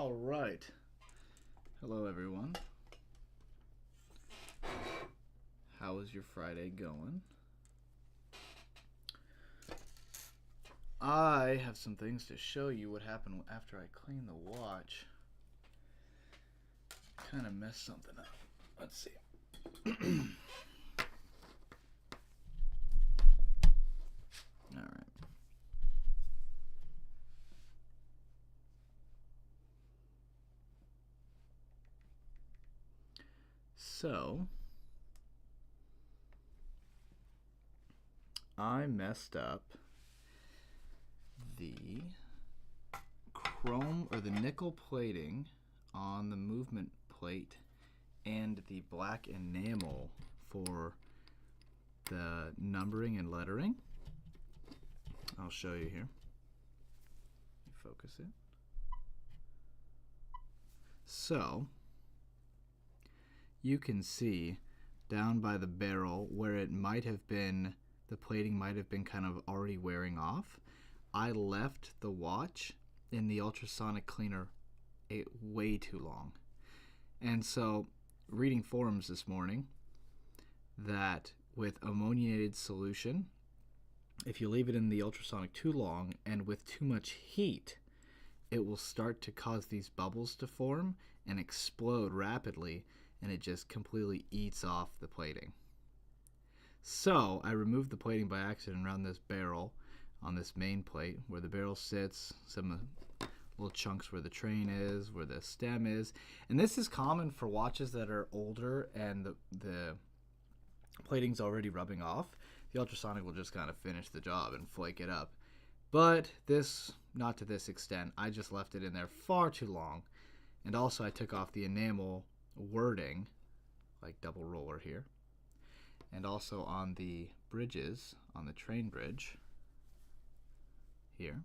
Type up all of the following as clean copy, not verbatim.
All right. Hello, everyone. How is your Friday going? I have some things to show you what happened after I cleaned the watch. Kind of messed something up. Let's see. All right. So, I messed up the chrome or the nickel plating on the movement plate and the black enamel for the numbering and lettering. I'll show you here. Focus it. So, you can see down by the barrel where it might have been, the plating might have been kind of already wearing off. I left the watch in the ultrasonic cleaner way too long. And so, reading forums this morning, that with ammoniated solution, if you leave it in the ultrasonic too long and with too much heat, it will start to cause these bubbles to form and explode rapidly, and it just completely eats off the plating. So I removed the plating by accident around this barrel on this main plate where the barrel sits, some little chunks where the train is, where the stem is. And this is common for watches that are older and the plating's already rubbing off. The ultrasonic will just kind of finish the job and flake it up. But this, not to this extent. I just left it in there far too long. And also I took off the enamel wording, like double roller here. And also on the bridges, on the train bridge here.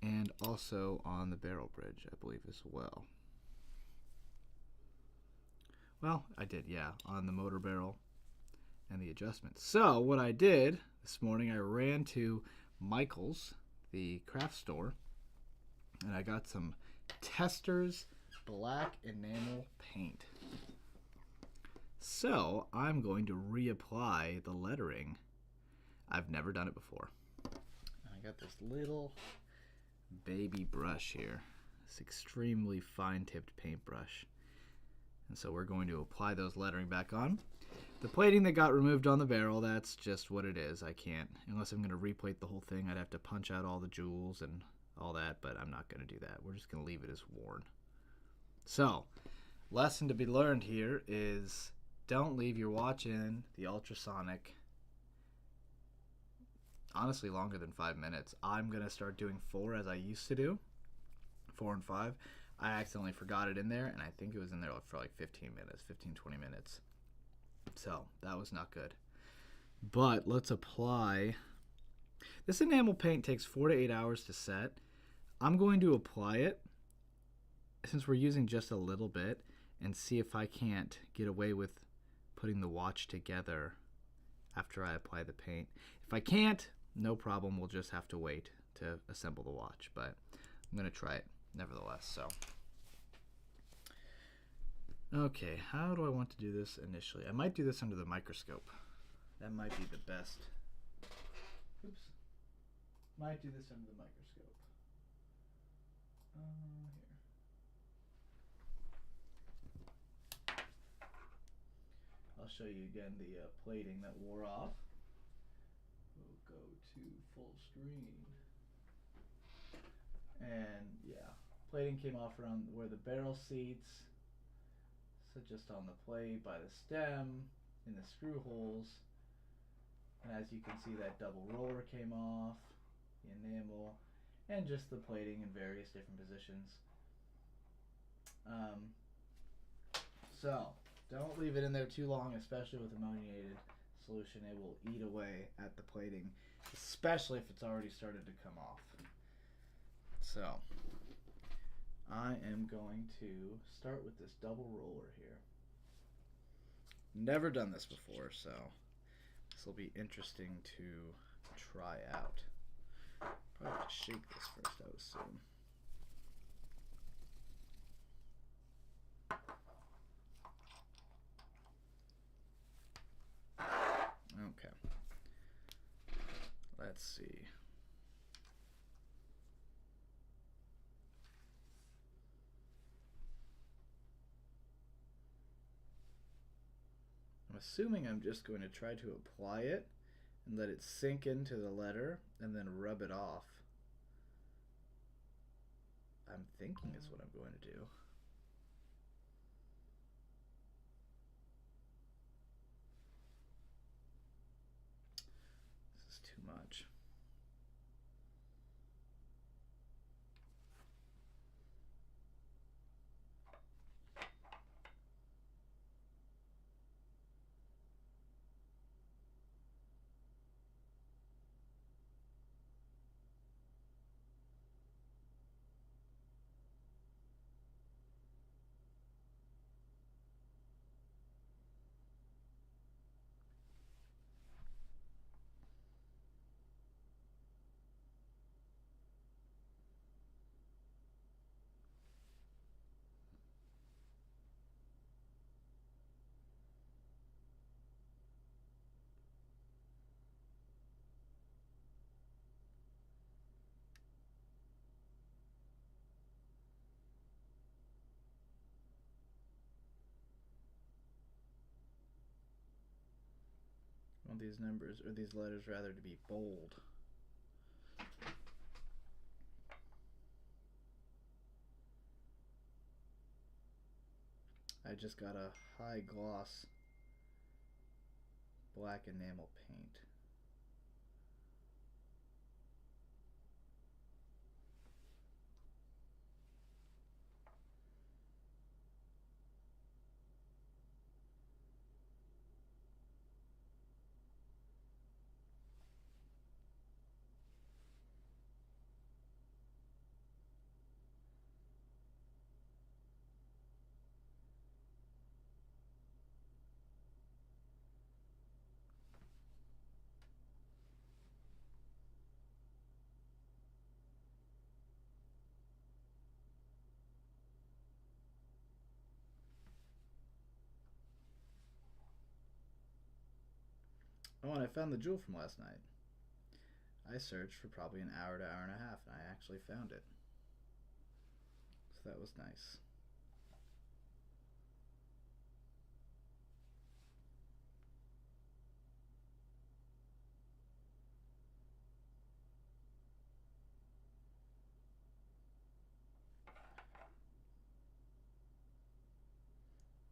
And also on the barrel bridge, I believe, as well. Well, I did, yeah, on the motor barrel and the adjustments. So what I did this morning, I ran to Michael's, the craft store, and I got some Testors black enamel paint. So I'm going to reapply the lettering. I've never done it before. I got this little baby brush here, this extremely fine-tipped paintbrush. And so we're going to apply those lettering back on. The plating that got removed on the barrel, that's just what it is. I can't, unless I'm going to replate the whole thing, I'd have to punch out all the jewels and all that, but I'm not going to do that. We're just going to leave it as worn. So, lesson to be learned here is don't leave your watch in the ultrasonic honestly longer than 5 minutes. I'm going to start doing 4 as I used to do, 4 and 5. I accidentally forgot it in there, and I think it was in there for like 15 minutes, 15-20 minutes. So that was not good. But let's apply. This enamel paint takes 4 to 8 hours to set. I'm going to apply it, since we're using just a little bit, and see if I can't get away with putting the watch together after I apply the paint. If I can't, no problem. We'll just have to wait to assemble the watch. But I'm going to try it nevertheless. So, okay, how do I want to do this initially? I might do this under the microscope. That might be the best. Oops. Might do this under the microscope. Here. I'll show you again the plating that wore off. We'll go to full screen. And yeah, plating came off around where the barrel seats. So just on the plate, by the stem, in the screw holes. And as you can see, that double roller came off, the enamel, and just the plating in various different positions. So don't leave it in there too long, especially with ammoniated solution. It will eat away at the plating, especially if it's already started to come off. So I am going to start with this double roller here. Never done this before, so this will be interesting to try out. Probably have to shake this first, I would assume. Okay. Let's see. I'm assuming I'm just going to try to apply it and let it sink into the letter and then rub it off. I'm thinking is what I'm going to do. This is too much. I want these numbers or these letters rather to be bold. I just got a high gloss black enamel paint. Oh, and I found the jewel from last night. I searched for probably an hour to hour and a half, and I actually found it. So that was nice.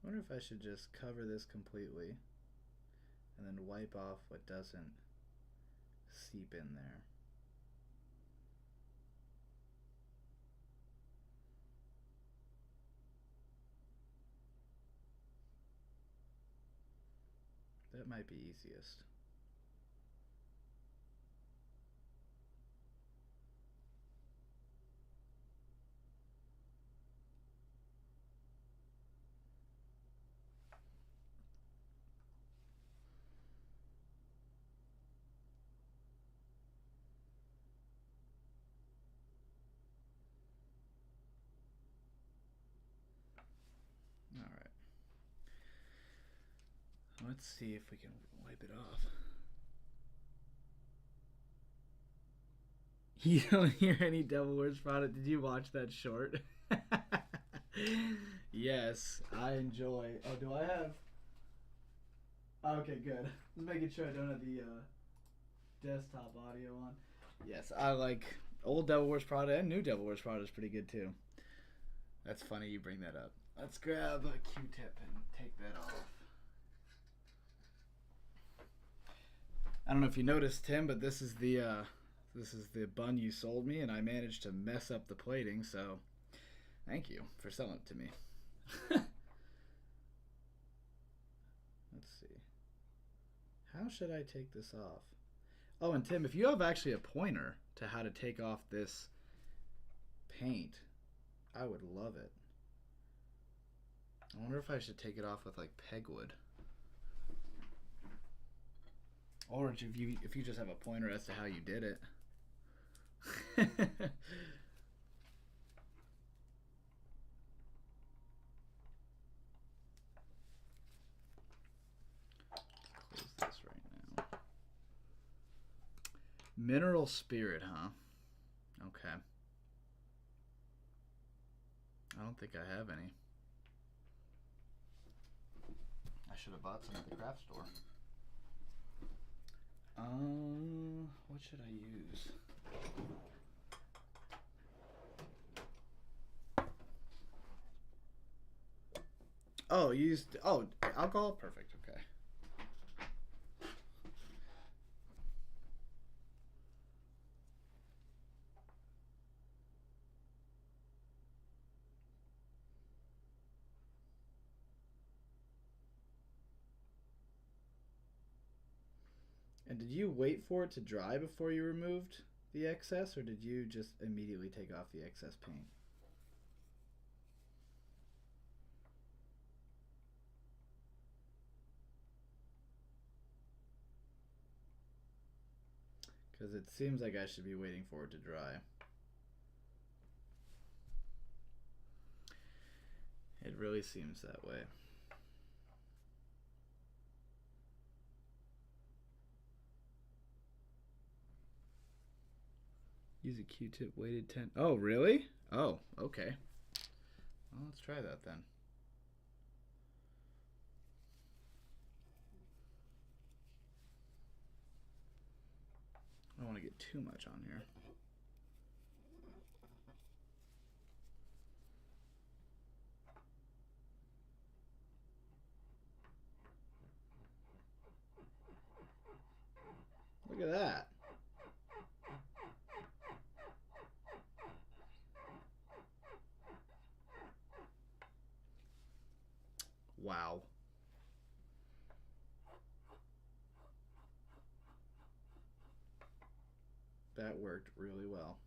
I wonder if I should just cover this completely and then wipe off what doesn't seep in there. That might be easiest. Alright. Let's see if we can wipe it off. You don't hear any Devil Wears Prada. Did you watch that short? Yes, I enjoy. Oh, do I have? Okay, good. Just making sure I don't have the desktop audio on. Yes, I like old Devil Wears Prada and new Devil Wears Prada is pretty good too. That's funny you bring that up. Let's grab a Q-tip and take that off. I don't know if you noticed, Tim, but this is the Bunn you sold me, and I managed to mess up the plating. So, thank you for selling it to me. Let's see. How should I take this off? Oh, and Tim, if you have actually a pointer to how to take off this paint, I would love it. I wonder if I should take it off with like pegwood. Or if you just have a pointer as to how you did it. Mineral spirit, huh? Okay. I don't think I have any. I should have bought some at the craft store. What should I use? Oh, used alcohol? Perfect, okay. And did you wait for it to dry before you removed the excess, or did you just immediately take off the excess paint? Because it seems like I should be waiting for it to dry. It really seems that way. Use a Q-tip weighted 10. Oh, really? Oh, okay. Well, let's try that then. I don't want to get too much on here. Look at that. Wow. That worked really well.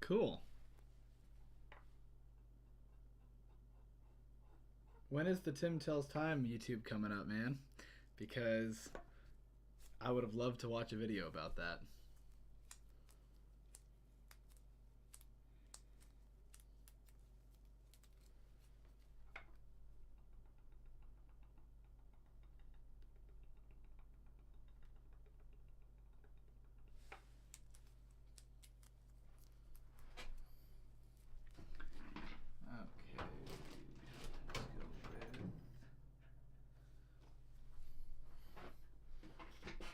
Cool. When is the Tim Tells Time YouTube coming up, man? Because I would have loved to watch a video about that.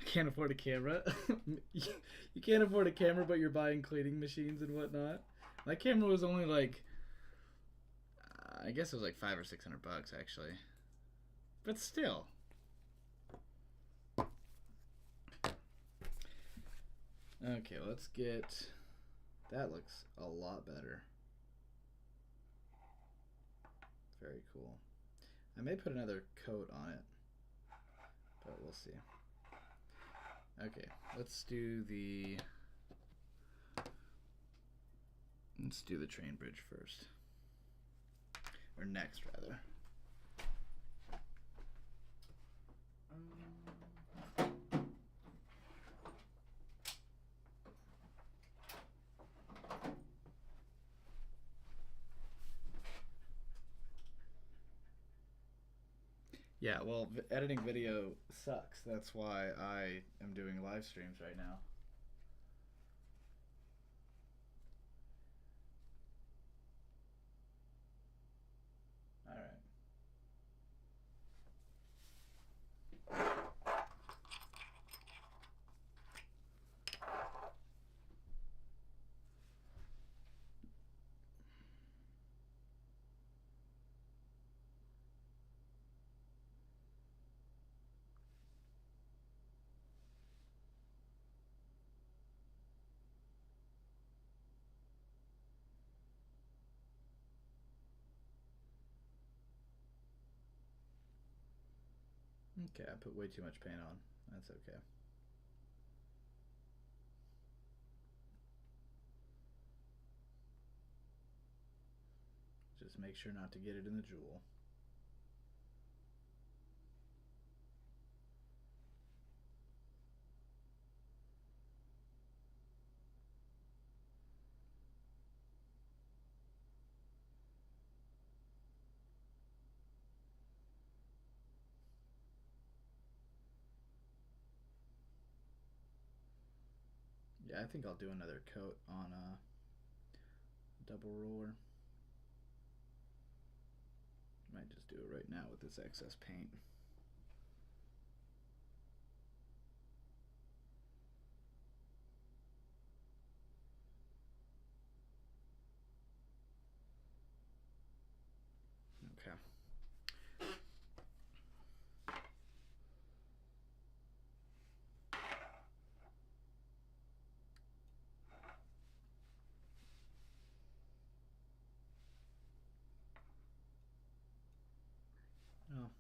Can't afford a camera. You can't afford a camera, but you're buying cleaning machines and whatnot. My camera was only like, I guess it was like $500 or $600 actually, but still. Okay, let's get. That looks a lot better. Very cool. I may put another coat on it, but we'll see. Okay, let's do the train bridge first. Or next, rather. Yeah, well, editing video sucks. That's why I am doing live streams right now. All right. Okay, I put way too much paint on. That's okay. Just make sure not to get it in the jewel. I think I'll do another coat on a double roller. Might just do it right now with this excess paint. Okay. Oh.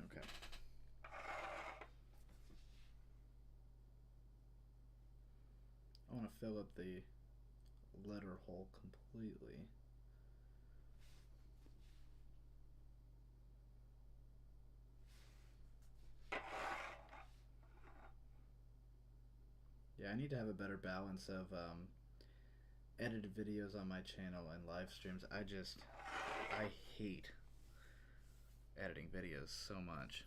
Okay. I want to fill up the letter hole completely. Yeah, I need to have a better balance of edited videos on my channel and live streams. I hate editing videos so much.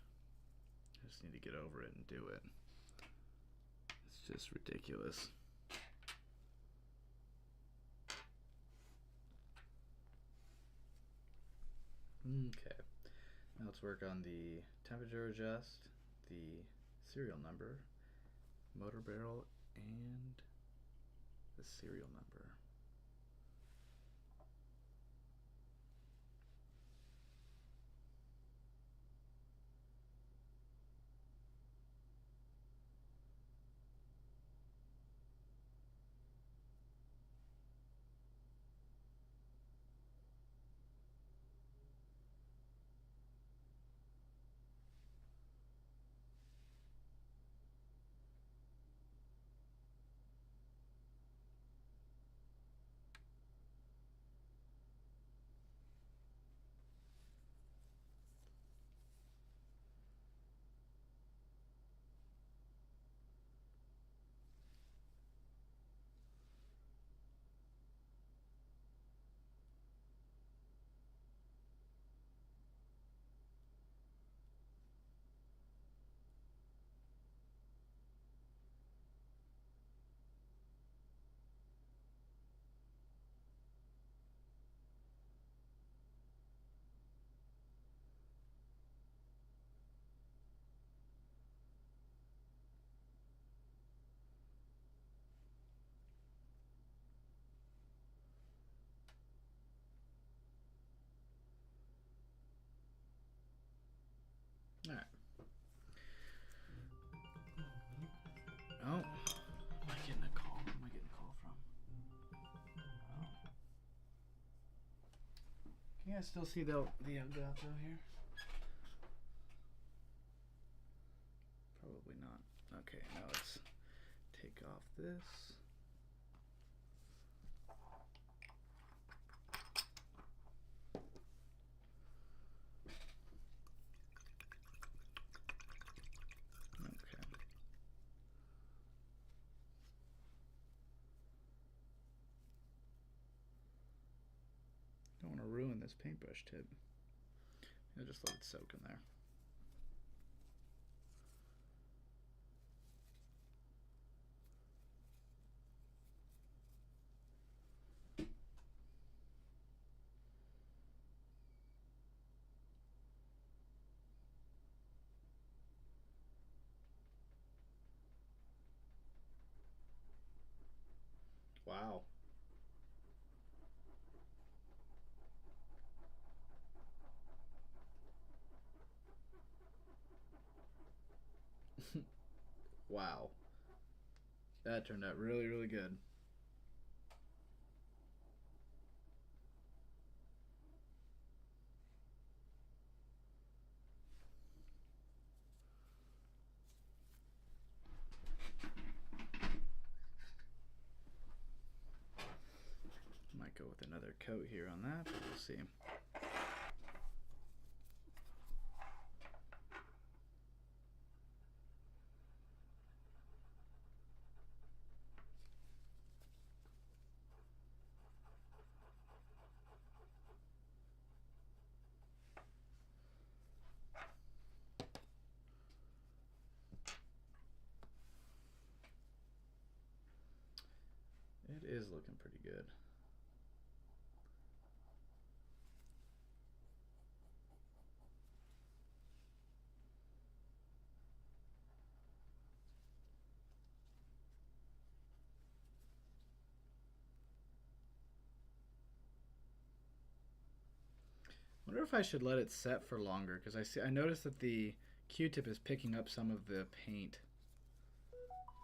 I just need to get over it and do it. It's just ridiculous. Okay, now let's work on the temperature adjust, the serial number, motor barrel, and the serial number. All right. Oh, am I getting a call? Who am I getting a call from? Oh. Can you guys still see the Elgato here? Probably not. Okay, now let's take off this. Don't want to ruin this paintbrush tip. I'll just let it soak in there. Wow. Wow. That turned out really, really good. Might go with another coat here on that, but we'll see. is looking pretty good. I wonder if I should let it set for longer, because I noticed that the Q-tip is picking up some of the paint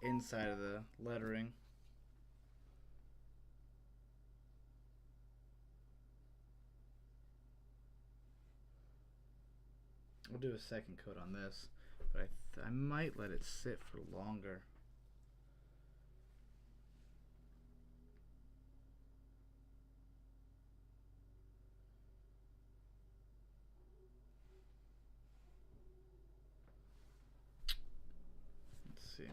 inside of the lettering. We'll do a second coat on this, but I might let it sit for longer. Let's see.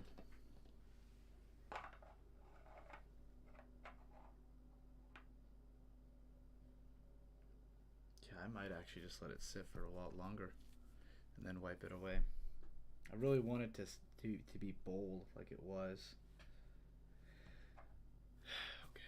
Yeah, I might actually just let it sit for a lot longer and then wipe it away. I really want it to be bold like it was. Okay.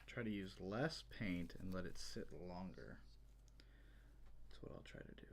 Try to use less paint and let it sit longer. That's what I'll try to do.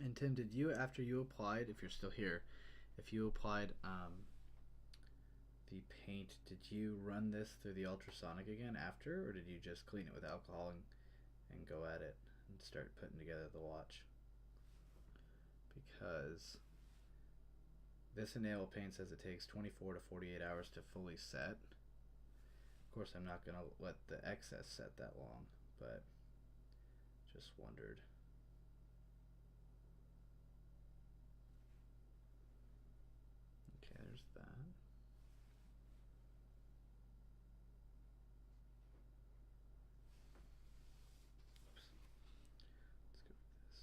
And Tim, did you, after you applied, if you're still here, if you applied the paint, did you run this through the ultrasonic again after, or did you just clean it with alcohol and go at it and start putting together the watch? Because this enamel paint says it takes 24 to 48 hours to fully set. Of course, I'm not going to let the excess set that long, but just wondered. Okay, there's that. Oops. Let's go with this.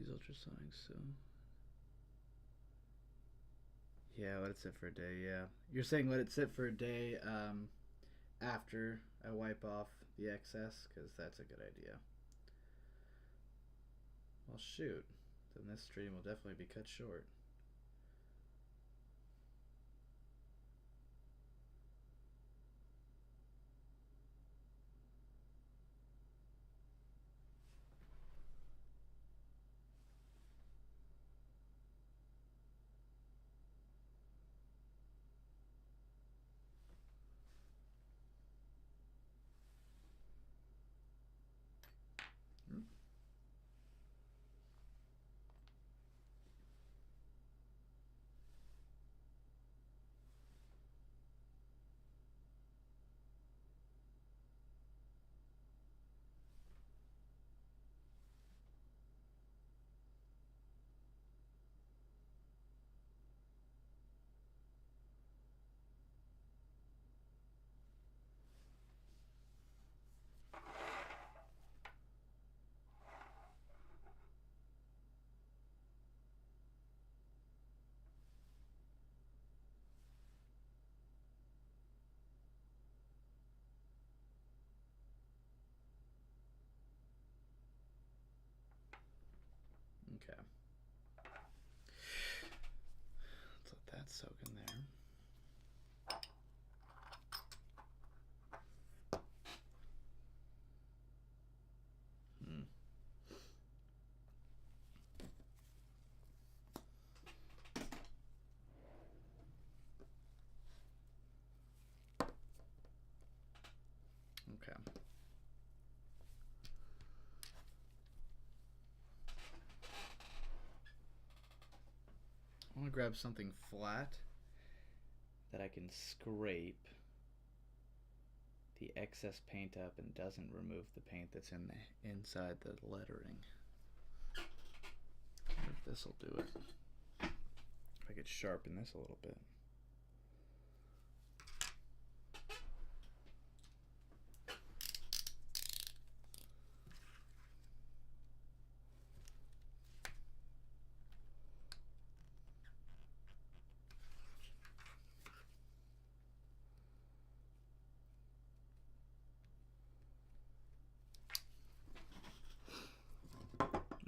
use ultrasonics, so yeah, let it sit for a day. Yeah, you're saying let it sit for a day after I wipe off the excess, because that's a good idea. Well, shoot, then this stream will definitely be cut short. Okay. Let's let that soak in there. Okay. I want to grab something flat that I can scrape the excess paint up and doesn't remove the paint that's in the inside the lettering. I wonder if this will do it. If I could sharpen this a little bit.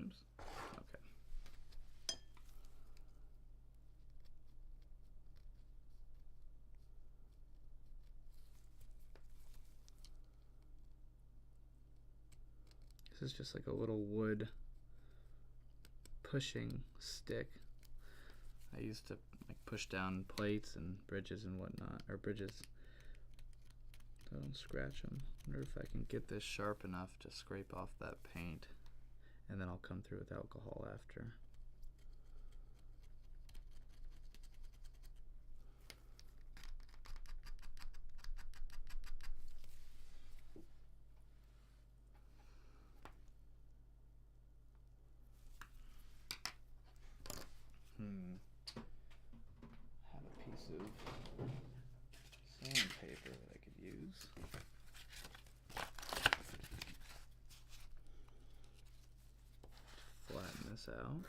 Oops. Okay. This is just like a little wood pushing stick. I used to like push down plates and bridges and whatnot, or bridges. So I don't scratch them. I wonder if I can get this sharp enough to scrape off that paint, and then I'll come through with alcohol after. Have a piece of sandpaper that I could use. Flatten this out.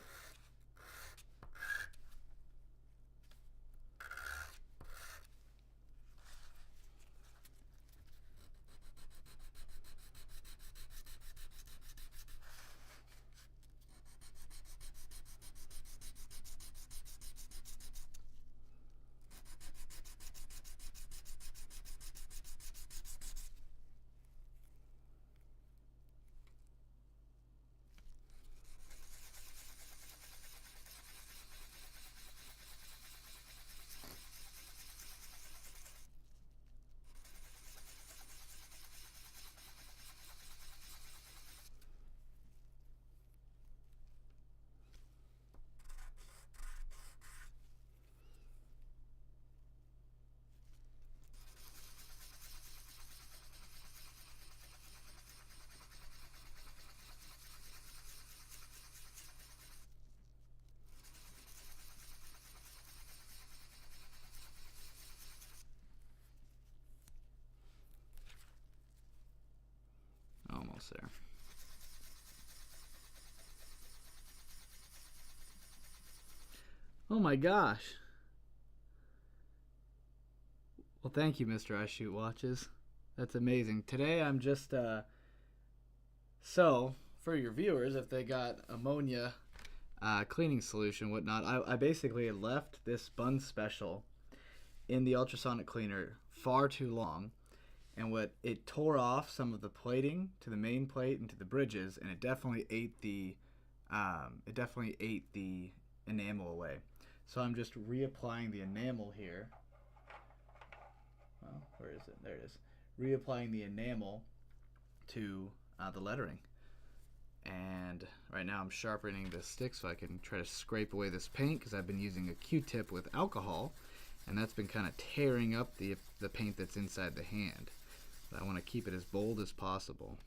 Almost there. Oh my gosh. Well, thank you, Mr. I Shoot Watches. That's amazing. Today I'm just so for your viewers, if they got ammonia cleaning solution, whatnot, I basically left this Bunn special in the ultrasonic cleaner far too long, and what it tore off some of the plating to the main plate and to the bridges, and it definitely ate the enamel away. So I'm just reapplying the enamel here. Well, where is it? There it is. Reapplying the enamel to the lettering. And right now I'm sharpening the stick so I can try to scrape away this paint, because I've been using a Q-tip with alcohol, and that's been kind of tearing up the paint that's inside the hand. But I want to keep it as bold as possible.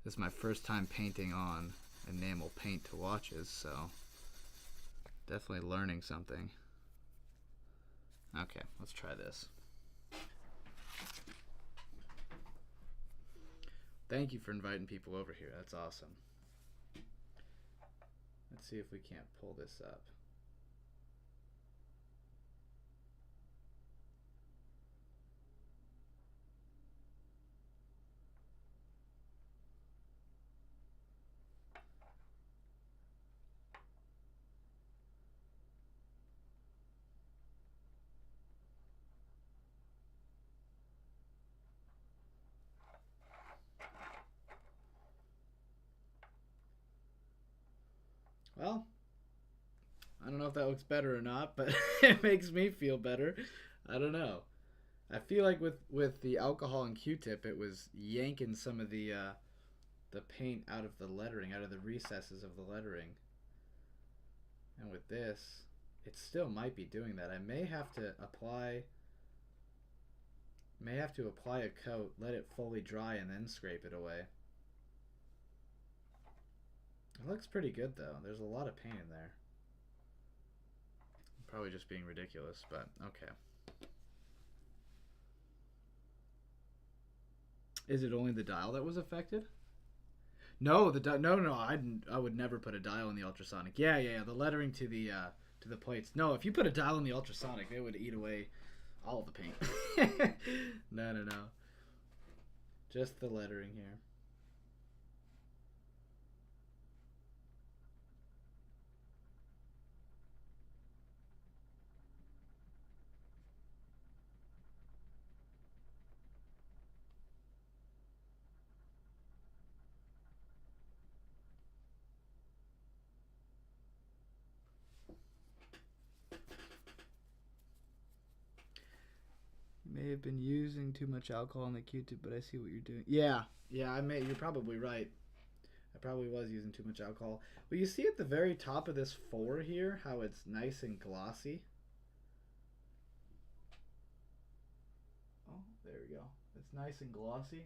This is my first time painting on enamel paint to watches, so definitely learning something. Okay, let's try this. Thank you for inviting people over here. That's awesome. Let's see if we can't pull this up. Well, I don't know if that looks better or not, but it makes me feel better. I don't know. I feel like with the alcohol and Q-tip, it was yanking some of the paint out of the lettering, out of the recesses of the lettering. And with this, it still might be doing that. I may have to apply a coat, let it fully dry, and then scrape it away. It looks pretty good though. There's a lot of paint in there. I'm probably just being ridiculous, but okay. Is it only the dial that was affected? No, no. I would never put a dial in the ultrasonic. Yeah. The lettering to the plates. No, if you put a dial in the ultrasonic, it would eat away all the paint. No. Just the lettering here. You may have been using too much alcohol in the Q-tip, but I see what you're doing. Yeah. You're probably right. I probably was using too much alcohol. Well, you see at the very top of this 4 here how it's nice and glossy. Oh, there we go. It's nice and glossy.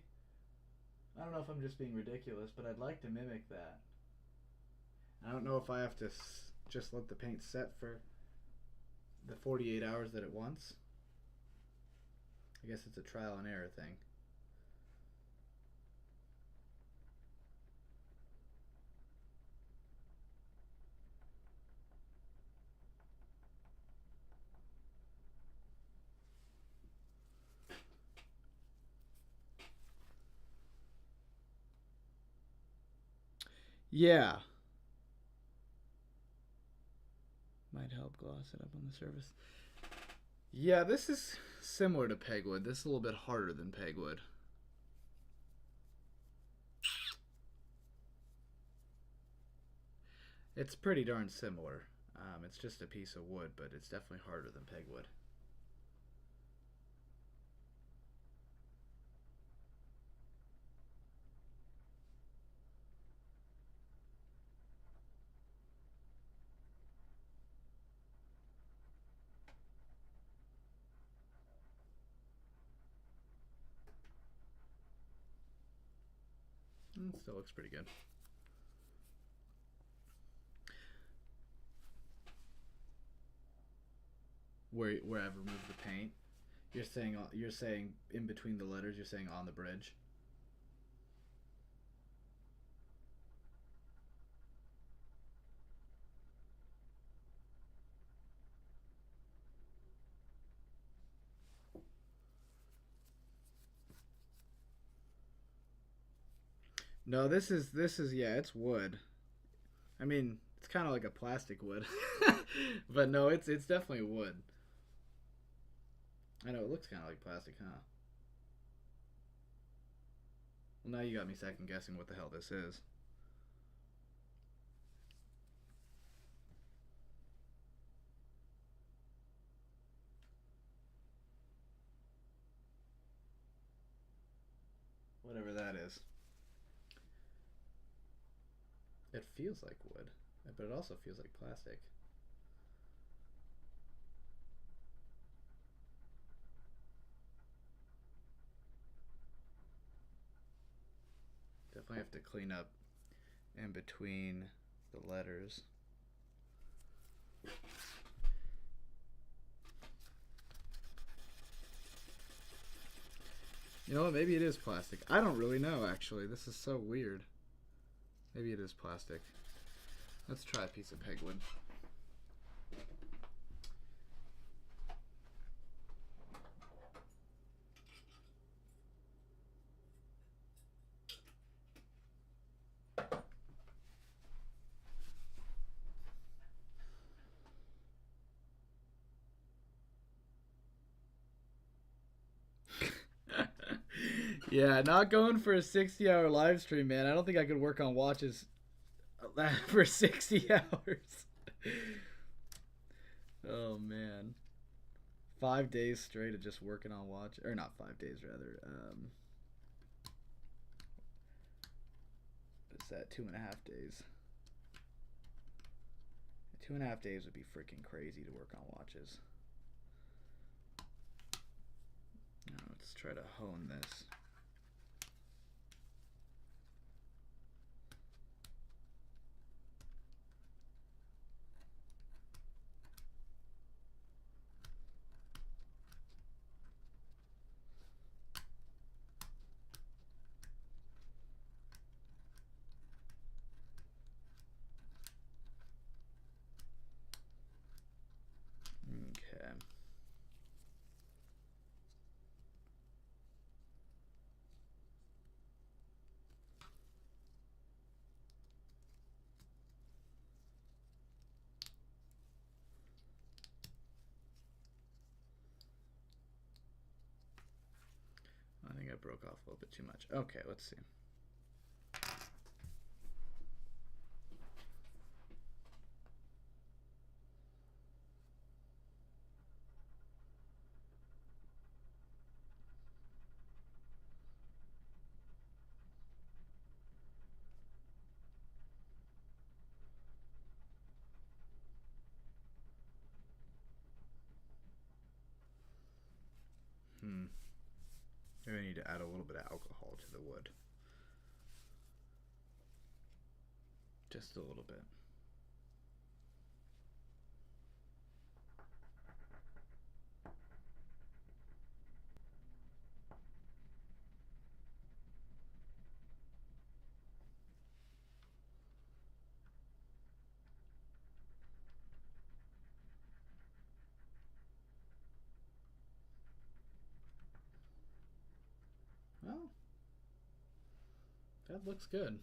I don't know if I'm just being ridiculous, but I'd like to mimic that. I don't know if I have to just let the paint set for the 48 hours that it wants. I guess it's a trial and error thing. Yeah. Might help gloss it up on the surface. Yeah, this is similar to pegwood. This is a little bit harder than pegwood. It's pretty darn similar. It's just a piece of wood, but it's definitely harder than pegwood. It still looks pretty good. Where I've removed the paint, you're saying in between the letters. You're saying on the bridge. No, this is yeah, it's wood. I mean, it's kind of like a plastic wood, but no, it's definitely wood. I know it looks kind of like plastic, huh? Well, now you got me second guessing what the hell this is. Whatever that is. It feels like wood, but it also feels like plastic. Definitely have to clean up in between the letters. You know what? Maybe it is plastic. I don't really know, actually. This is so weird. Maybe it is plastic. Let's try a piece of pegwood. Yeah, not going for a 60-hour live stream, man. I don't think I could work on watches for 60 hours. Oh, man. 5 days straight of just working on watch. Or not 5 days, rather. What is that? 2.5 days. 2.5 days would be freaking crazy to work on watches. Now let's try to hone this. Okay. I think I broke off a little bit too much. Okay, let's see. Maybe I need to add a little bit of alcohol to the wood. Just a little bit. Well, that looks good.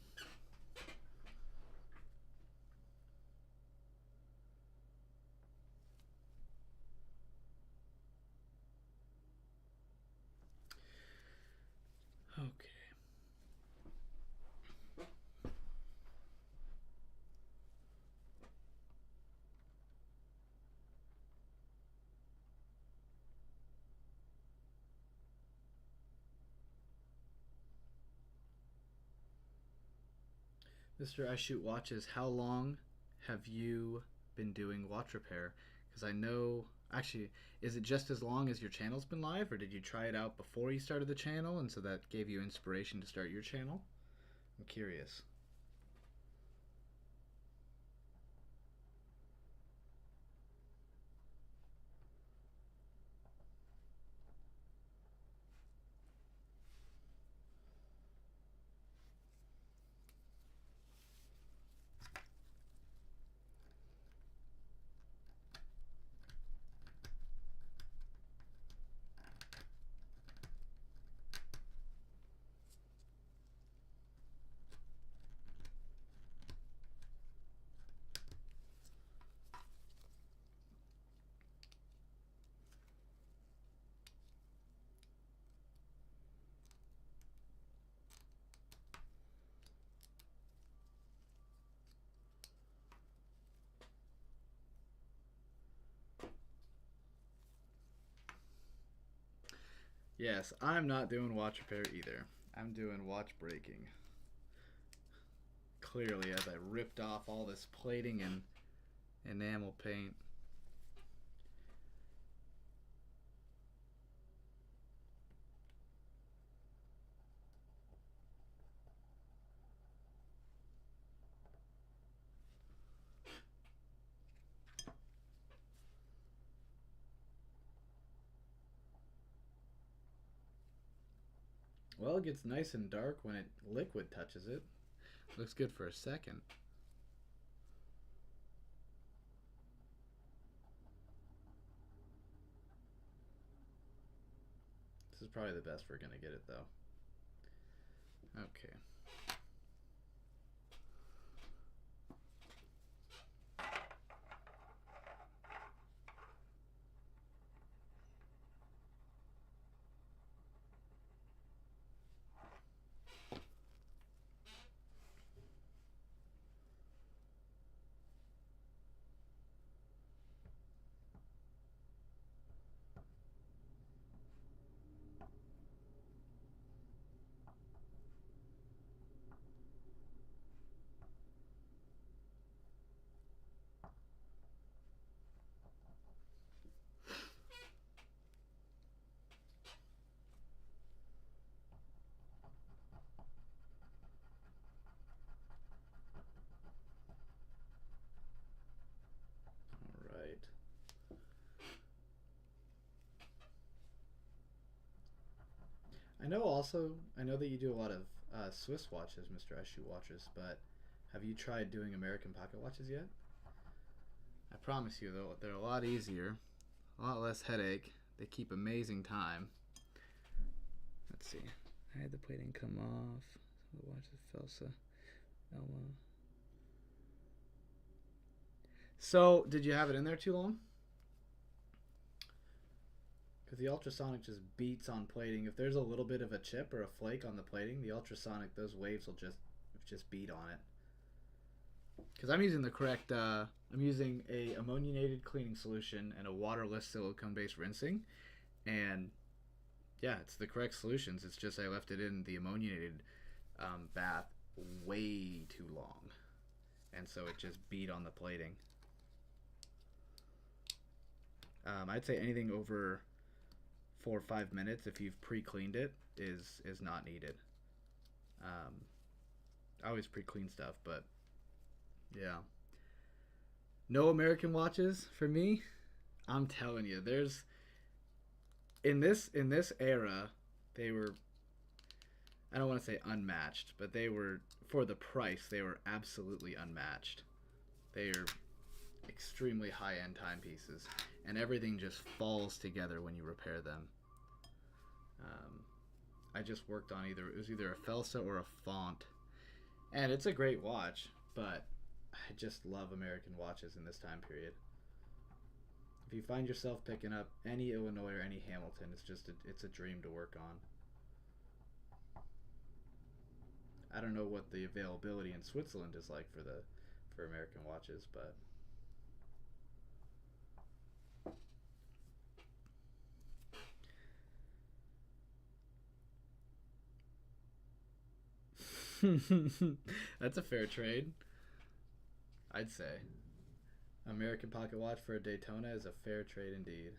Okay. Mr. I Shoot Watches, how long have you been doing watch repair? Because I know, actually, is it just as long as your channel's been live, or did you try it out before you started the channel, and so that gave you inspiration to start your channel? I'm curious. Yes, I'm not doing watch repair either. I'm doing watch breaking. Clearly, as I ripped off all this plating and enamel paint. Well, it gets nice and dark when liquid touches it. Looks good for a second. This is probably the best we're gonna get it though. Okay. All right. I know that you do a lot of Swiss watches, Mr. Shoe Watches, but have you tried doing American pocket watches yet? I promise you, though, they're a lot easier, a lot less headache. They keep amazing time. Let's see. I had the plating come off. The watch is Felsa. Elma. So, did you have it in there too long? Because the ultrasonic just beats on plating. If there's a little bit of a chip or a flake on the plating, the ultrasonic, those waves will just beat on it. Because I'm using the correct, I'm using a ammoniated cleaning solution and a waterless silicone-based rinsing, and yeah, it's the correct solutions. It's just I left it in the ammoniated bath way too long, and so it just beat on the plating. I'd say anything over 4 or 5 minutes, if you've pre-cleaned it, is not needed. I always pre-clean stuff, but yeah. No American watches for me. I'm telling you, there's in this era, they were, I don't want to say unmatched, but they were, for the price, they were absolutely unmatched. They are extremely high-end timepieces, and everything just falls together when you repair them. I just worked on it was either a Felsa or a Font, and it's a great watch, but I just love American watches in this time period. If you find yourself picking up any Illinois or any Hamilton, it's a dream to work on. I don't know what the availability in Switzerland is like for American watches, but that's a fair trade, I'd say. American pocket watch for a Daytona is a fair trade indeed.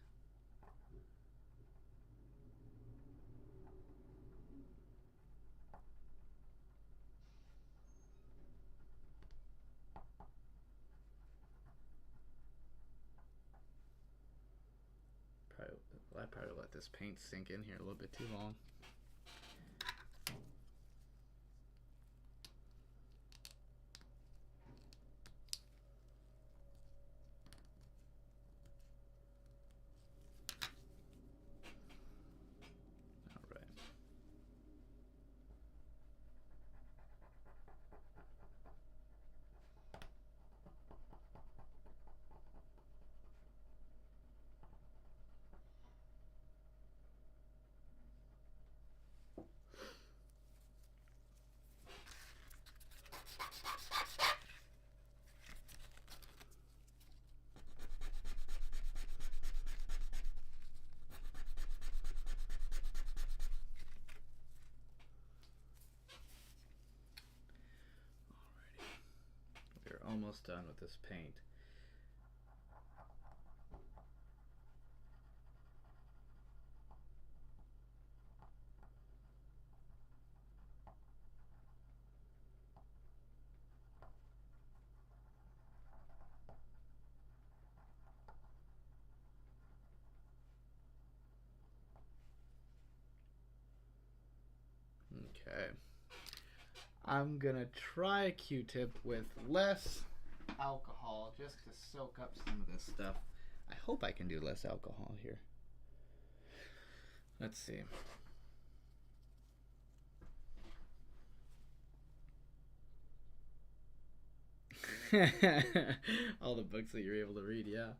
I probably let this paint sink in here a little bit too long. almost done with this paint. Okay. I'm gonna try a Q-tip with less alcohol just to soak up some of this stuff. I hope I can do less alcohol here. Let's see. All the books that you're able to read, yeah.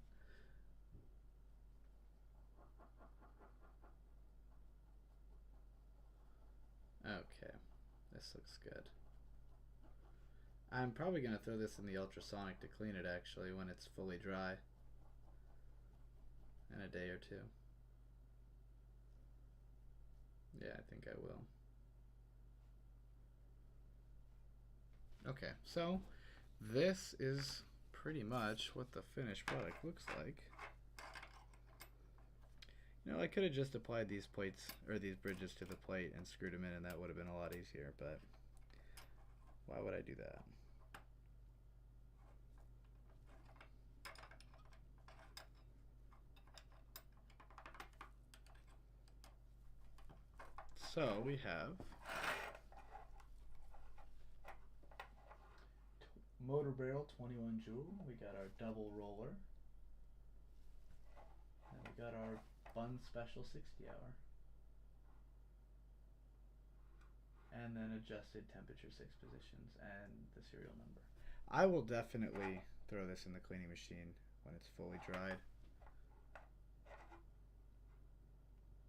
Okay, this looks good. I'm probably going to throw this in the ultrasonic to clean it actually when it's fully dry in a day or two. Yeah, I think I will. Okay, so this is pretty much what the finished product looks like. You know, I could have just applied these plates or these bridges to the plate and screwed them in, and that would have been a lot easier, but why would I do that? So we have motor barrel 21 joule. We got our double roller. And we got our Bunn special 60 hour. And then adjusted temperature 6 positions and the serial number. I will definitely throw this in the cleaning machine when it's fully dried.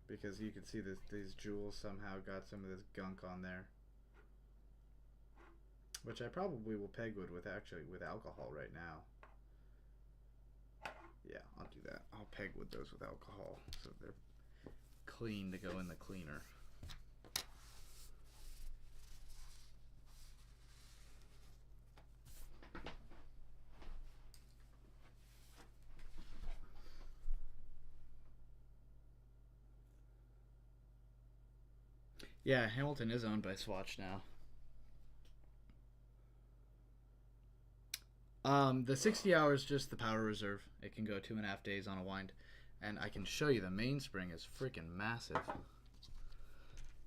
Because you can see this, these jewels somehow got some of this gunk on there. Which I probably will pegwood with alcohol right now. Yeah, I'll do that. I'll pegwood those with alcohol so they're clean to go in the cleaner. Yeah, Hamilton is owned by Swatch now. The 60 hours just the powder reserve. It can go 2.5 days on a wind. And I can show you the mainspring is freaking massive.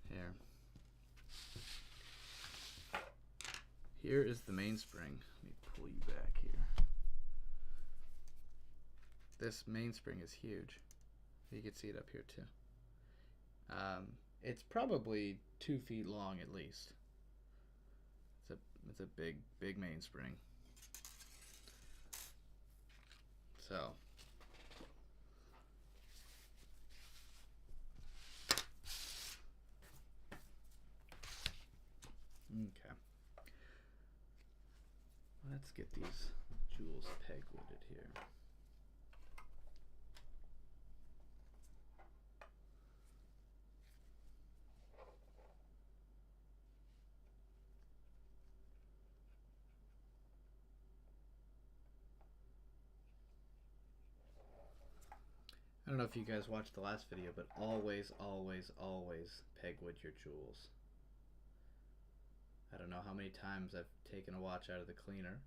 Here. Here is the mainspring. Let me pull you back here. This mainspring is huge. You can see it up here too. It's probably 2 feet long at least. It's a big mainspring. So okay. Let's get these jewels pegwooded here. I don't know if you guys watched the last video, but always, always, always pegwood your jewels. I don't know how many times I've taken a watch out of the cleaner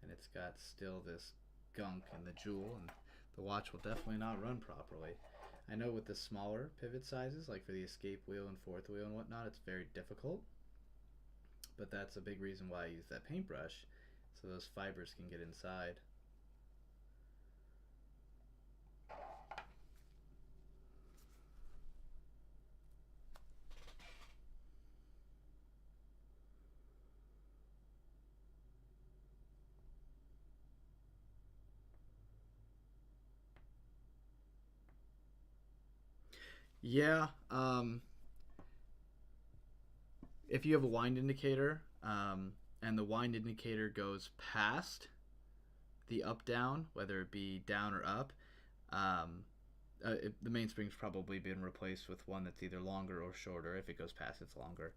and it's got still this gunk in the jewel, and the watch will definitely not run properly. I know with the smaller pivot sizes, like for the escape wheel and fourth wheel and whatnot, it's very difficult, but that's a big reason why I use that paintbrush, so those fibers can get inside. Yeah, if you have a wind indicator, and the wind indicator goes past the up down, whether it be down or up, the mainspring's probably been replaced with one that's either longer or shorter. If it goes past, it's longer.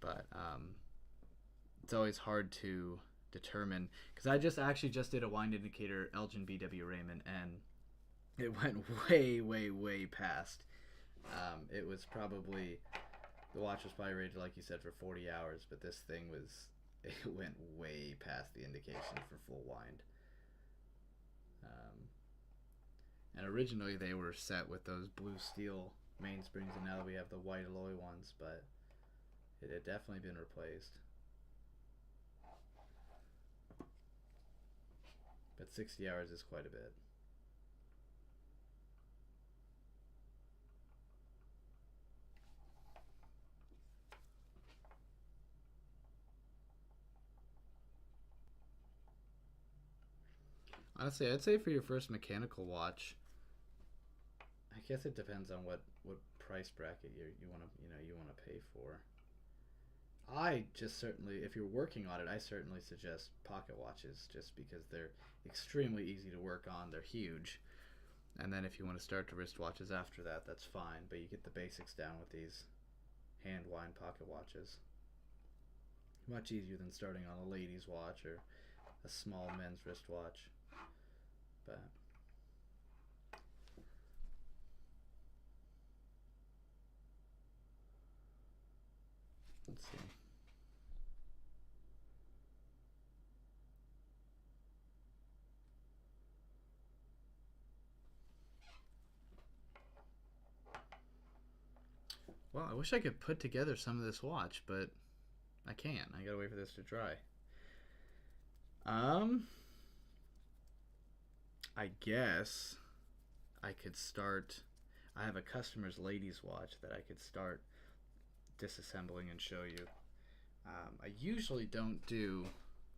But it's always hard to determine, because I just did a wind indicator Elgin BW Raymond, and it went way past. It was probably, the watch was probably rated, like you said, for 40 hours, but this thing it went way past the indication for full wind. And originally they were set with those blue steel mainsprings, and now we have the white alloy ones, but it had definitely been replaced. But 60 hours is quite a bit. Honestly, I'd say for your first mechanical watch, I guess it depends on what price bracket you want to pay for. I just certainly, if you're working on it, I certainly suggest pocket watches, just because they're extremely easy to work on. They're huge, and then if you want to start to wristwatches after that, that's fine. But you get the basics down with these hand wind pocket watches. Much easier than starting on a lady's watch or a small men's wristwatch. But let's see. Well, I wish I could put together some of this watch, but I can't. I gotta wait for this to dry. I guess I could start. I have a customer's ladies watch that I could start disassembling and show you. I usually don't do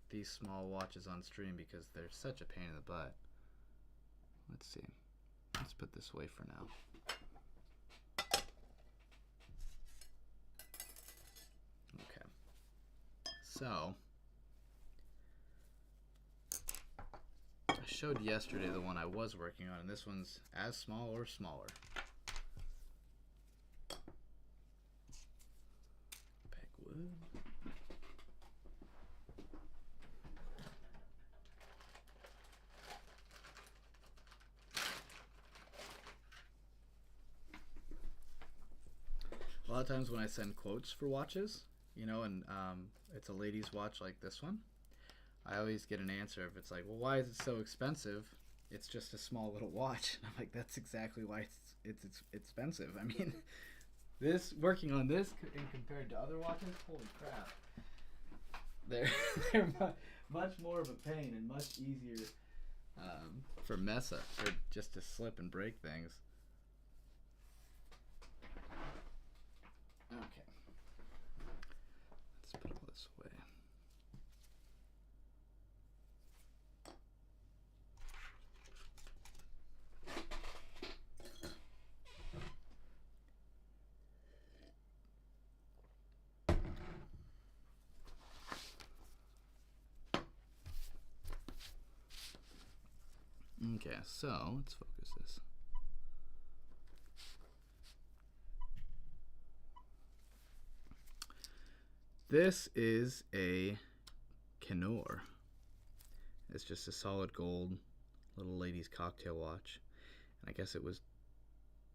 these small watches on stream because they're such a pain in the butt. Let's see. Let's put this away for now. Okay. So, I showed yesterday the one I was working on, and this one's as small or smaller. Pegwood. A lot of times when I send quotes for watches, and it's a lady's watch like this one, I always get an answer if it's like, well, why is it so expensive? It's just a small little watch. And I'm like, that's exactly why it's expensive. I mean, working on this and compared to other watches, holy crap. They're much more of a pain and much easier for mess up, for just to slip and break things. Okay. Let's put all this away. Okay, so let's focus this. This is a Kenor. It's just a solid gold little lady's cocktail watch. And I guess it was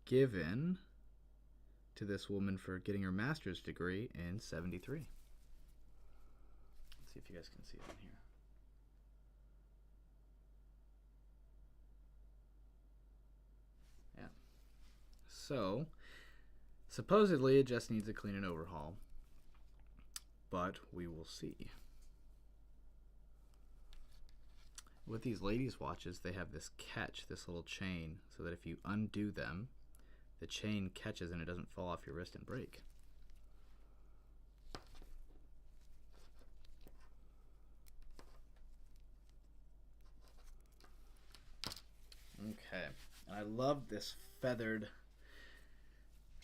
given to this woman for getting her master's degree in '73. Let's see if you guys can see it in here. Yeah. So, supposedly it just needs a clean and overhaul. But we will see. With these ladies' watches, they have this catch, this little chain, so that if you undo them, the chain catches and it doesn't fall off your wrist and break. Okay, and I love this feathered,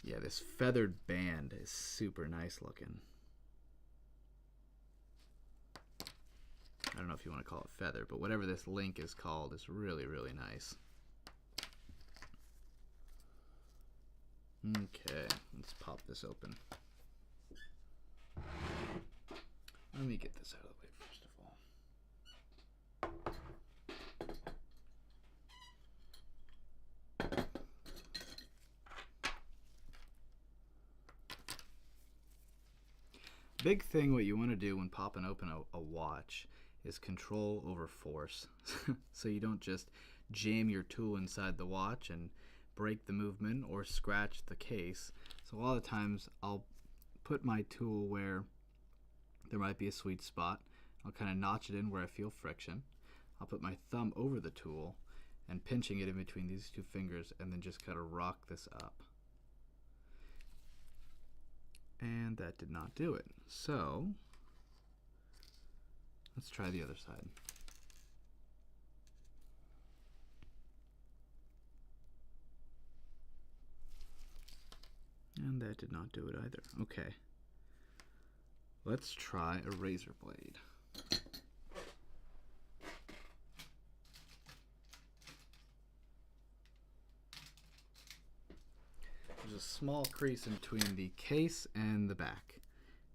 this feathered band is super nice looking. I don't know if you want to call it feather, but whatever this link is called is really, really nice. Okay, let's pop this open. Let me get this out of the way first of all. big thing what you want to do when popping open a watch is control over force. So you don't just jam your tool inside the watch and break the movement or scratch the case. So a lot of times I'll put my tool where there might be a sweet spot. I'll kind of notch it in where I feel friction. I'll put my thumb over the tool and pinching it in between these two fingers, and then just kind of rock this up. And that did not do it. So let's try the other side. And that did not do it either. Okay. Let's try a razor blade. There's a small crease in between the case and the back.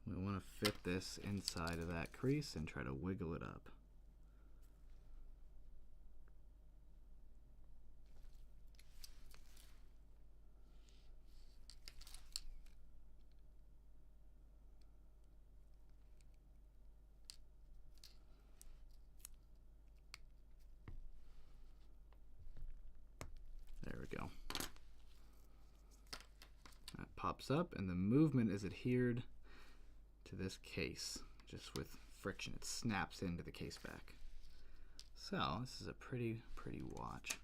We want to fit this inside of that crease and try to wiggle it up. There we go. That pops up, and the movement is adhered to this case, just with friction. It snaps into the case back. So this is a pretty watch.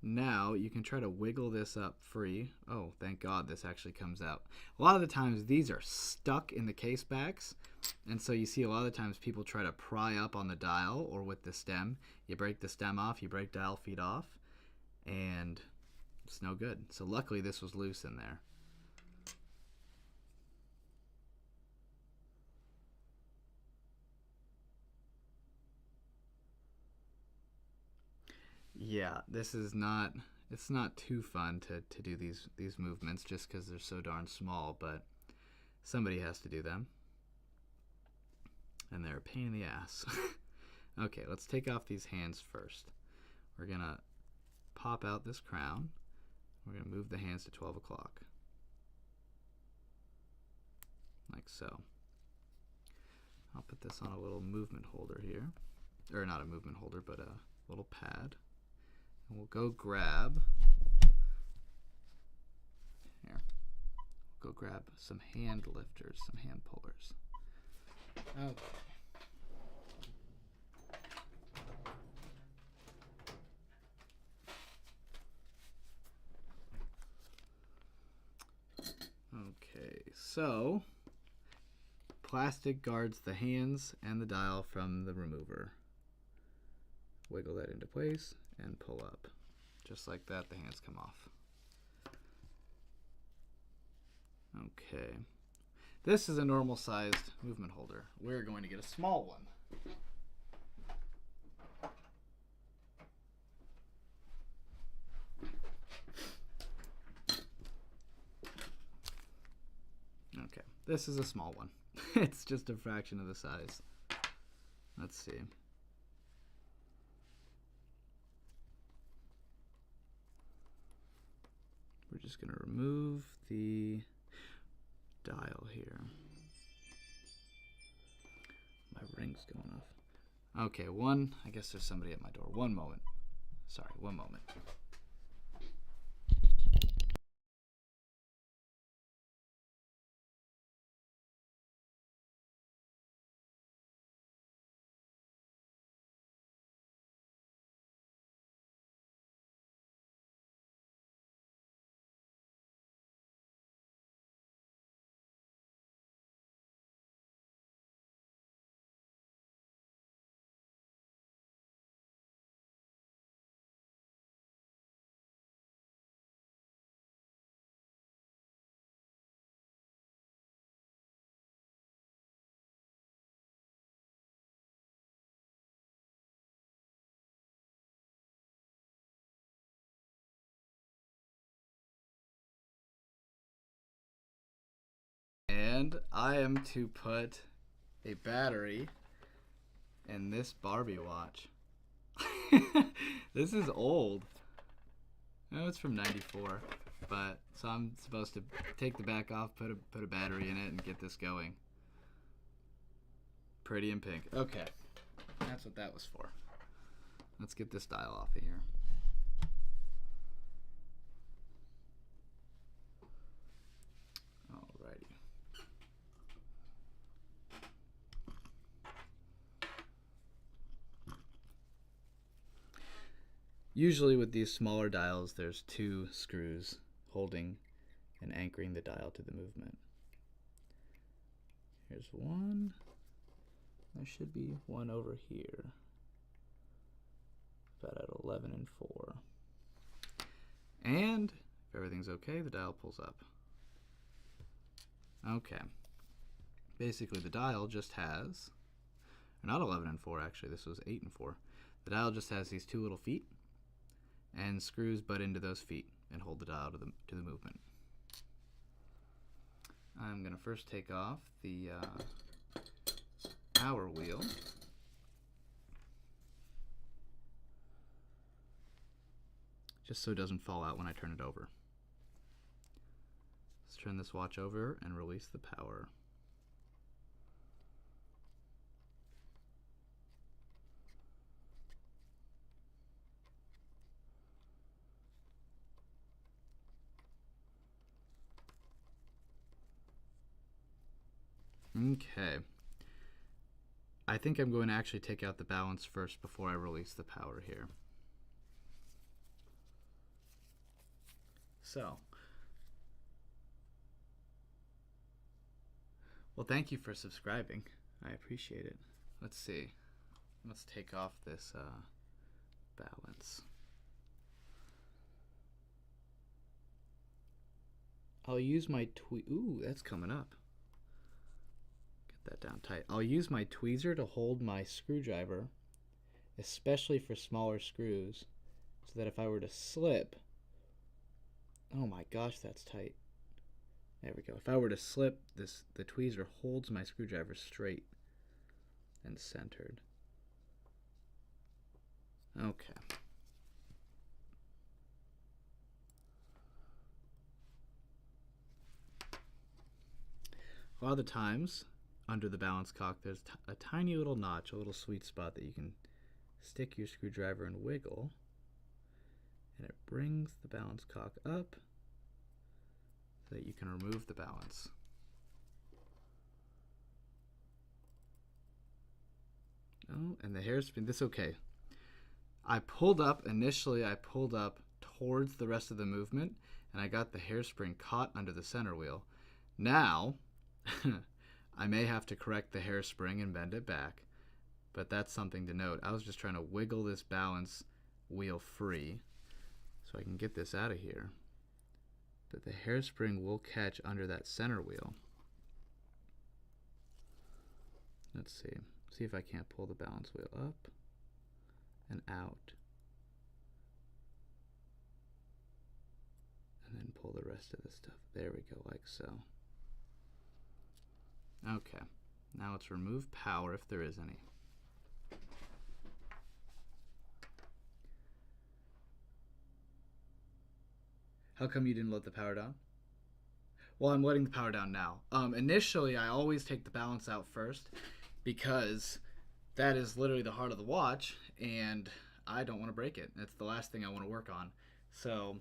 Now you can try to wiggle this up free. Oh, thank God this actually comes out. A lot of the times these are stuck in the case backs, and so you see a lot of the times people try to pry up on the dial or with the stem. You break the stem off, you break dial feet off, and it's no good. So luckily this was loose in there. Yeah, this is not, it's not too fun to do these movements just because they're so darn small, but somebody has to do them. And they're a pain in the ass. Okay, let's take off these hands first. We're gonna pop out this crown. We're gonna move the hands to 12 o'clock. Like so. I'll put this on a little movement holder here. Or not a movement holder, but a little pad. And we'll go grab, here, we'll go grab some hand lifters, some hand pullers. Okay. Okay, so plastic guards the hands and the dial from the remover. Wiggle that into place and pull up. Just like that, the hands come off. Okay. This is a normal sized movement holder. We're going to get a small one. Okay, this is a small one. It's just a fraction of the size. Let's see. We're just going to remove the dial here. My ring's going off. Okay, I guess there's somebody at my door. One moment. Sorry, one moment. And I am to put a battery in this Barbie watch. This is old. No, it's from '94. But so I'm supposed to take the back off, put a battery in it, and get this going. Pretty in pink. Okay, that's what that was for. Let's get this dial off of here. Alrighty. Usually with these smaller dials, there's 2 screws holding and anchoring the dial to the movement. Here's one. There should be one over here. About at 11 and 4. And if everything's okay, the dial pulls up. Okay. Basically, the dial just has, not 11 and 4 actually, this was 8 and 4. The dial just has these 2 little feet, and screws butt into those feet and hold the dial to the movement. I'm going to first take off the power wheel. Just so it doesn't fall out when I turn it over. Let's turn this watch over and release the power. Okay. I think I'm going to actually take out the balance first before I release the power here. So, well, thank you for subscribing. I appreciate it. Let's see. Let's take off this balance. I'll use my ooh, that's coming up. Get that down tight. I'll use my tweezer to hold my screwdriver, especially for smaller screws, so that if I were to slip, oh my gosh, that's tight. There we go. If I were to slip, the tweezer holds my screwdriver straight and centered. Okay. A lot of the times, under the balance cock, there's a tiny little notch, a little sweet spot that you can stick your screwdriver and wiggle, and it brings the balance cock up so that you can remove the balance. Oh, and the hairspring, this is okay. Initially I pulled up towards the rest of the movement, and I got the hairspring caught under the center wheel. Now, I may have to correct the hairspring and bend it back, but that's something to note. I was just trying to wiggle this balance wheel free so I can get this out of here. But the hairspring will catch under that center wheel. Let's see. See if I can't pull the balance wheel up and out. And then pull the rest of the stuff. There we go, like so. Okay, now let's remove power if there is any. How come you didn't let the power down? Well, I'm letting the power down now. Initially, I always take the balance out first because that is literally the heart of the watch, and I don't want to break it. That's the last thing I want to work on. So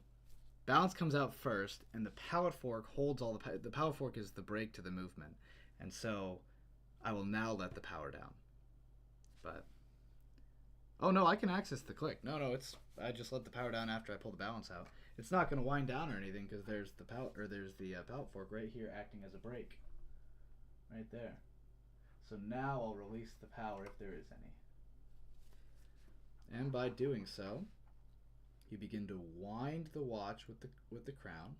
balance comes out first, and the power fork holds all the power fork is the brake to the movement. And so I will now let the power down. But oh no, I can access the click. No, I just let the power down after I pull the balance out. It's not going to wind down or anything because there's the pallet fork right here acting as a brake. Right there. So now I'll release the power if there is any. And by doing so, you begin to wind the watch with the crown.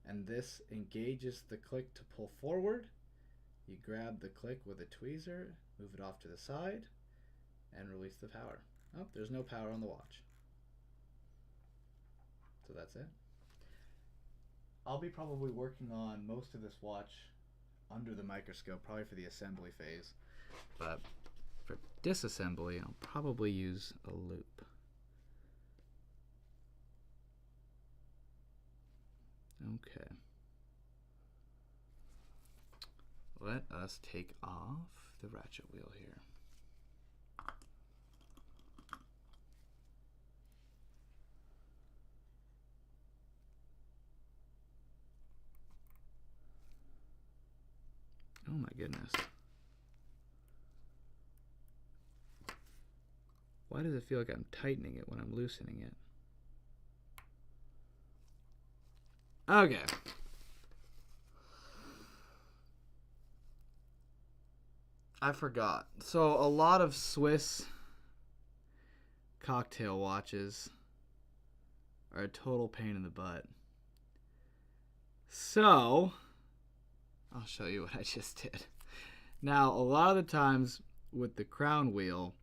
And this engages the click to pull forward. You grab the click with a tweezer, move it off to the side, and release the power. Oh, there's no power on the watch. So that's it. I'll be probably working on most of this watch under the microscope, probably for the assembly phase. But for disassembly, I'll probably use a loop. Okay. Let us take off the ratchet wheel here. Oh my goodness. Why does it feel like I'm tightening it when I'm loosening it? Okay. I forgot. So a lot of Swiss cocktail watches are a total pain in the butt. So I'll show you what I just did. Now, a lot of the times with the crown wheel,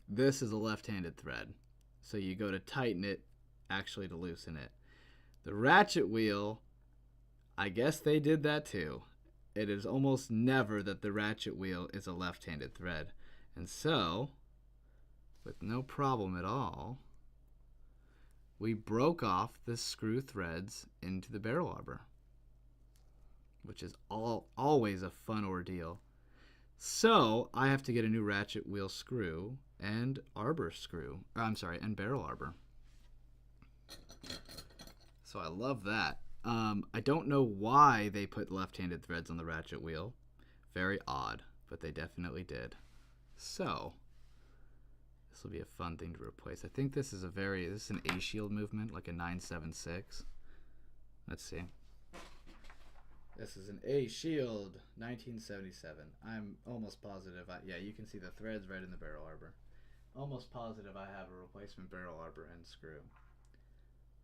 this is a left-handed thread. So you go to tighten it, actually to loosen it. The ratchet wheel, I guess they did that too. It is almost never that the ratchet wheel is a left-handed thread. And so, with no problem at all, we broke off the screw threads into the barrel arbor, which is always a fun ordeal. So I have to get a new ratchet wheel screw and arbor screw. And barrel arbor. So I love that. I don't know why they put left-handed threads on the ratchet wheel. Very odd, but they definitely did. So this will be a fun thing to replace. I think this is an A shield movement, like a 976. Let's see. This is an A shield 1977. I'm almost positive. Yeah, you can see the threads right in the barrel arbor. Almost positive I have a replacement barrel arbor and screw.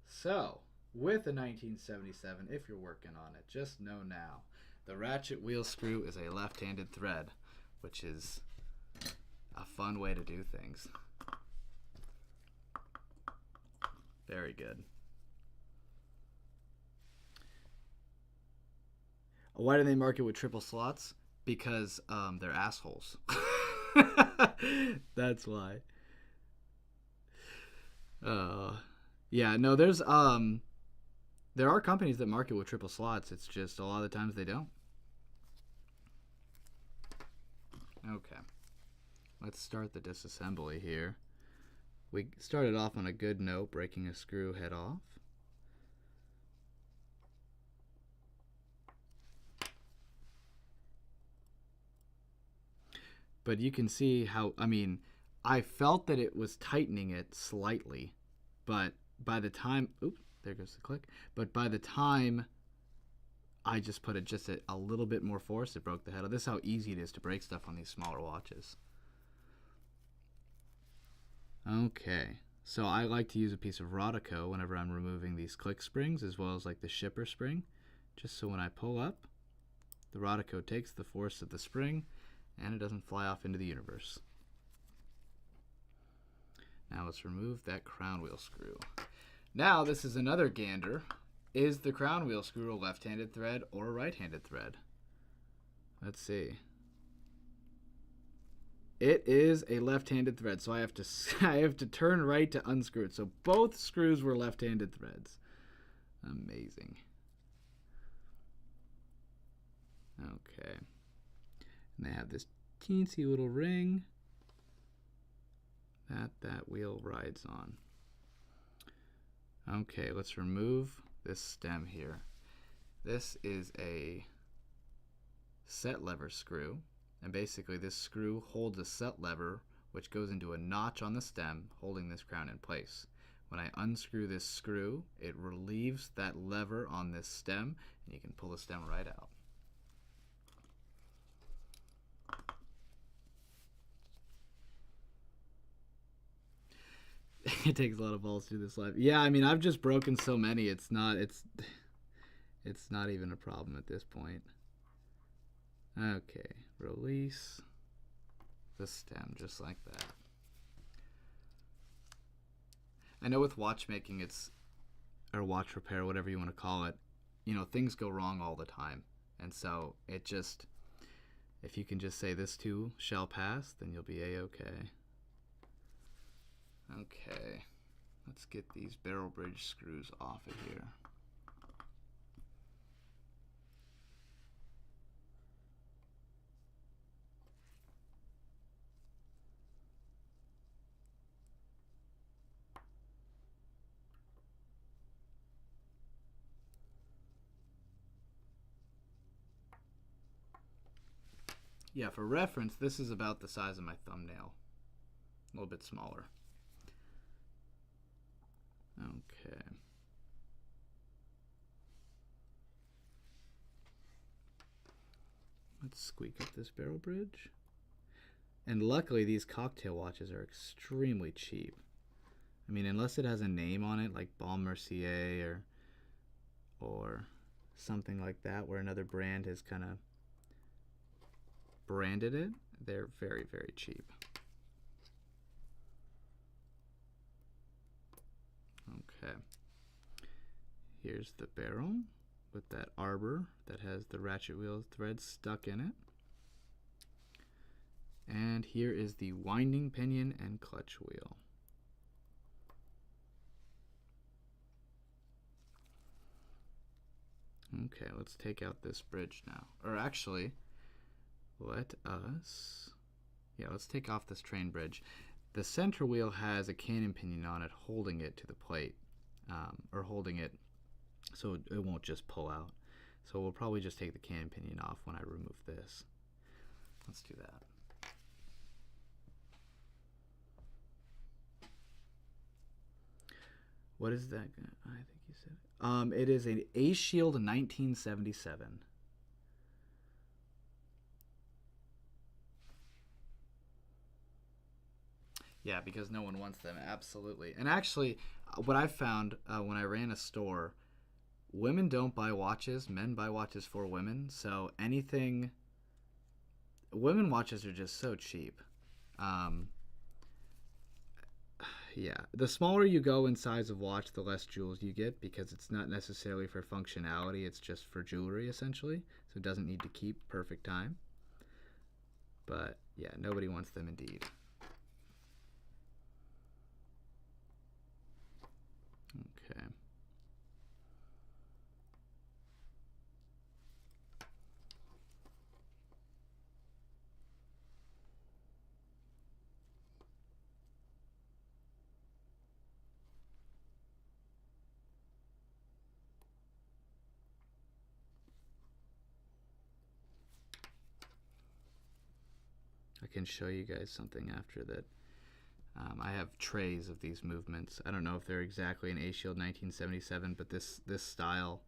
So, with a 1977, if you're working on it, just know now, the ratchet wheel screw is a left-handed thread, which is a fun way to do things. Very good. Why do they mark it with triple slots? Because they're assholes. That's why. Yeah, no, there are companies that market with triple slots. It's just a lot of the times they don't. Okay. Let's start the disassembly here. We started off on a good note, breaking a screw head off. But you can see how, I felt that it was tightening it slightly, but by the time, oops, there goes the click. But by the time I just put it just a little bit more force, it broke the head off. This is how easy it is to break stuff on these smaller watches. Okay, so I like to use a piece of Rodico whenever I'm removing these click springs, as well as like the shipper spring, just so when I pull up, the Rodico takes the force of the spring and it doesn't fly off into the universe. Now let's remove that crown wheel screw. Now this is another gander. Is the crown wheel screw a left-handed thread or a right-handed thread? Let's see. It is a left-handed thread, so I have to turn right to unscrew it. So both screws were left-handed threads. Amazing. Okay. And they have this teensy little ring that wheel rides on. Okay, let's remove this stem here. This is a set lever screw, and basically this screw holds a set lever which goes into a notch on the stem holding this crown in place. When I unscrew this screw, it relieves that lever on this stem and you can pull the stem right out. It takes a lot of balls to do this live. Yeah, I've just broken so many. It's not even a problem at this point. Okay, release the stem just like that. I know with watchmaking, or watch repair, whatever you want to call it, things go wrong all the time. And so if you can just say this too shall pass, then you'll be a-okay. Okay, let's get these barrel bridge screws off of here. Yeah, for reference, this is about the size of my thumbnail. A little bit smaller. Okay. Let's squeak up this barrel bridge. And luckily, these cocktail watches are extremely cheap. I mean, unless it has a name on it, like Bon Mercier or something like that, where another brand has kind of branded it, they're very, very cheap. Okay. Here's the barrel with that arbor that has the ratchet wheel thread stuck in it. And here is the winding pinion and clutch wheel. Okay, let's take out this bridge now. Or actually, let's take off this train bridge. The center wheel has a cannon pinion on it holding it to the plate, or holding it so it won't just pull out. So we'll probably just take the cannon pinion off when I remove this. Let's do that. What is that? I think you said it is an A Shield 1977. Yeah, because no one wants them, absolutely. And actually, what I've found when I ran a store, women don't buy watches, men buy watches for women. So anything, women watches are just so cheap. Yeah, the smaller you go in size of watch, the less jewels you get, because it's not necessarily for functionality, it's just for jewelry essentially. So it doesn't need to keep perfect time. But yeah, nobody wants them indeed. Okay. I can show you guys something after that. I have trays of these movements. I don't know if they're exactly an A Shield 1977, but this style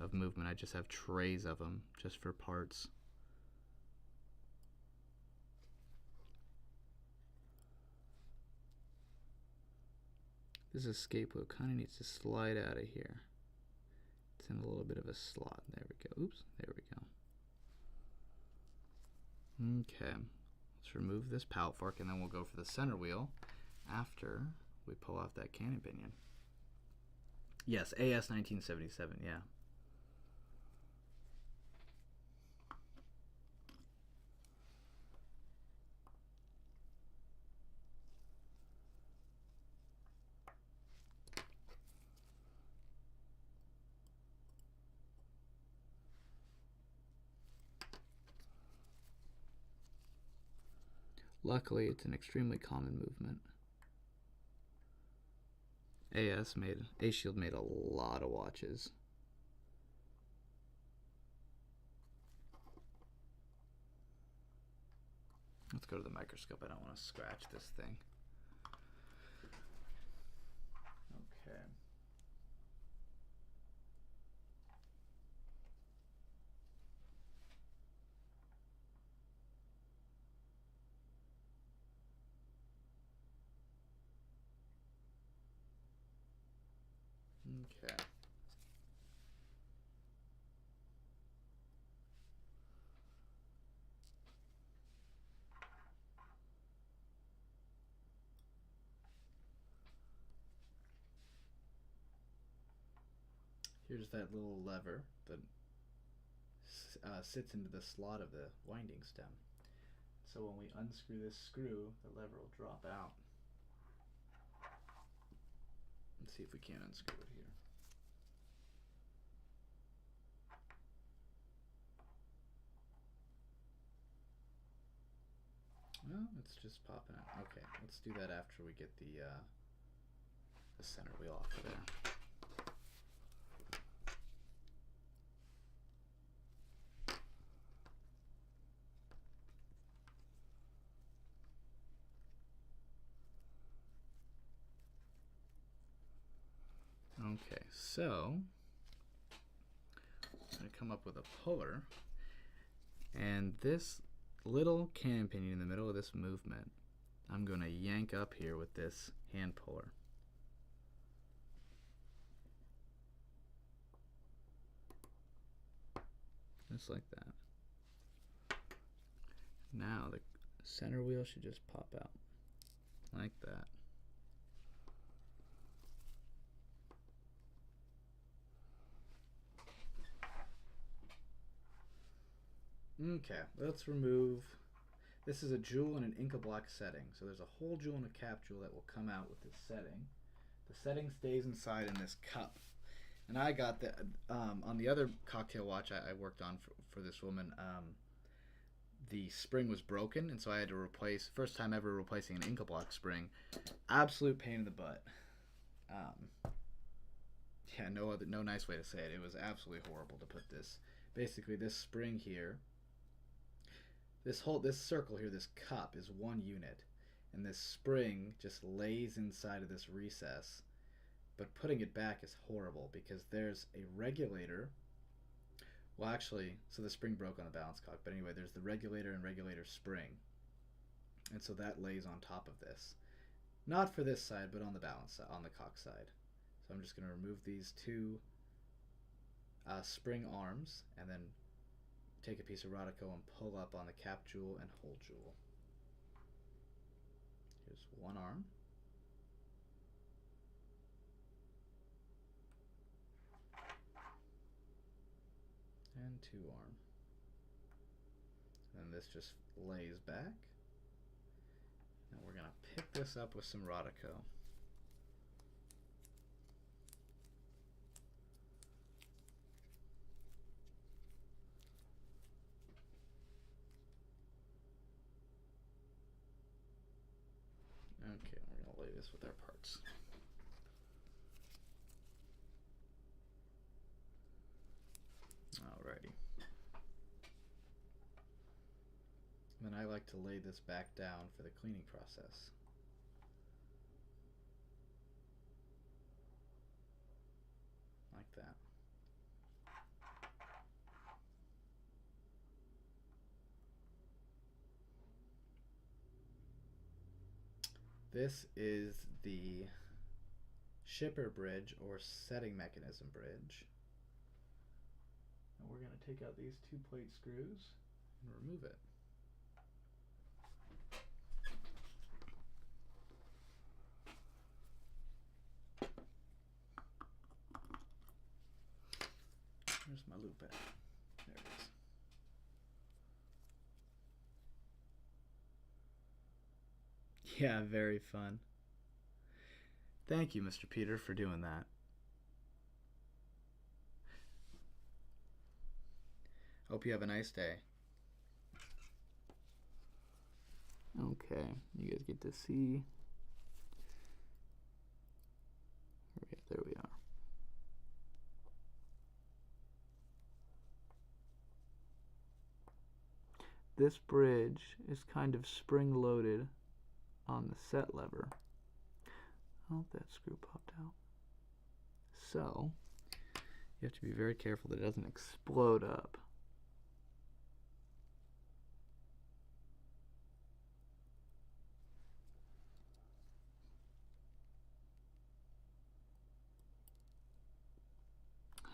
of movement, I just have trays of them just for parts. This escape wheel kind of needs to slide out of here. It's in a little bit of a slot. There we go. Oops, there we go. Okay, let's remove this pallet fork and then we'll go for the center wheel after we pull off that cannon pinion. Yes, AS 1977, yeah. Luckily, it's an extremely common movement. A Shield made a lot of watches. Let's go to the microscope. I don't want to scratch this thing. Okay. Okay. Here's that little lever that sits into the slot of the winding stem. So when we unscrew this screw, the lever will drop out. Let's see if we can't unscrew it here. Well, it's just popping out. Okay, let's do that after we get the center wheel off of there. Okay, so I'm going to come up with a puller, and this little cannon pinion in the middle of this movement, I'm going to yank up here with this hand puller. Just like that. Now the center wheel should just pop out like that. Okay, let's remove. This is a jewel in an Inca block setting, so there's a whole jewel and a cap jewel that will come out with this setting. The setting stays inside in this cup. And I got that on the other cocktail watch I worked on for this woman. The spring was broken, and so I had to replace, first time ever replacing an Inca block spring. Absolute pain in the butt. Yeah, no nice way to say it. It was absolutely horrible to put this. Basically, this spring here, this circle here, this cup is one unit, and this spring just lays inside of this recess. But putting it back is horrible because there's a regulator. Well, actually, so the spring broke on the balance cock, but anyway, there's the regulator and regulator spring, and so that lays on top of this. Not for this side, but on the balance side, on the cock side. So I'm just going to remove these two spring arms, and then take a piece of Rodico and pull up on the cap jewel and hole jewel. Here's one arm. And two arm. And this just lays back. And we're going to pick this up with some Rodico. Okay, we're going to lay this with our parts. Alrighty. Then I like to lay this back down for the cleaning process. Like that. This is the shipper bridge or setting mechanism bridge. And we're going to take out these two plate screws and remove it. Where's my loop at? There it is. Yeah, very fun. Thank you, Mr. Peter, for doing that. Hope you have a nice day. Okay, you guys get to see. There we are. This bridge is kind of spring-loaded on the set lever. Oh, that screw popped out. So, you have to be very careful that it doesn't explode up.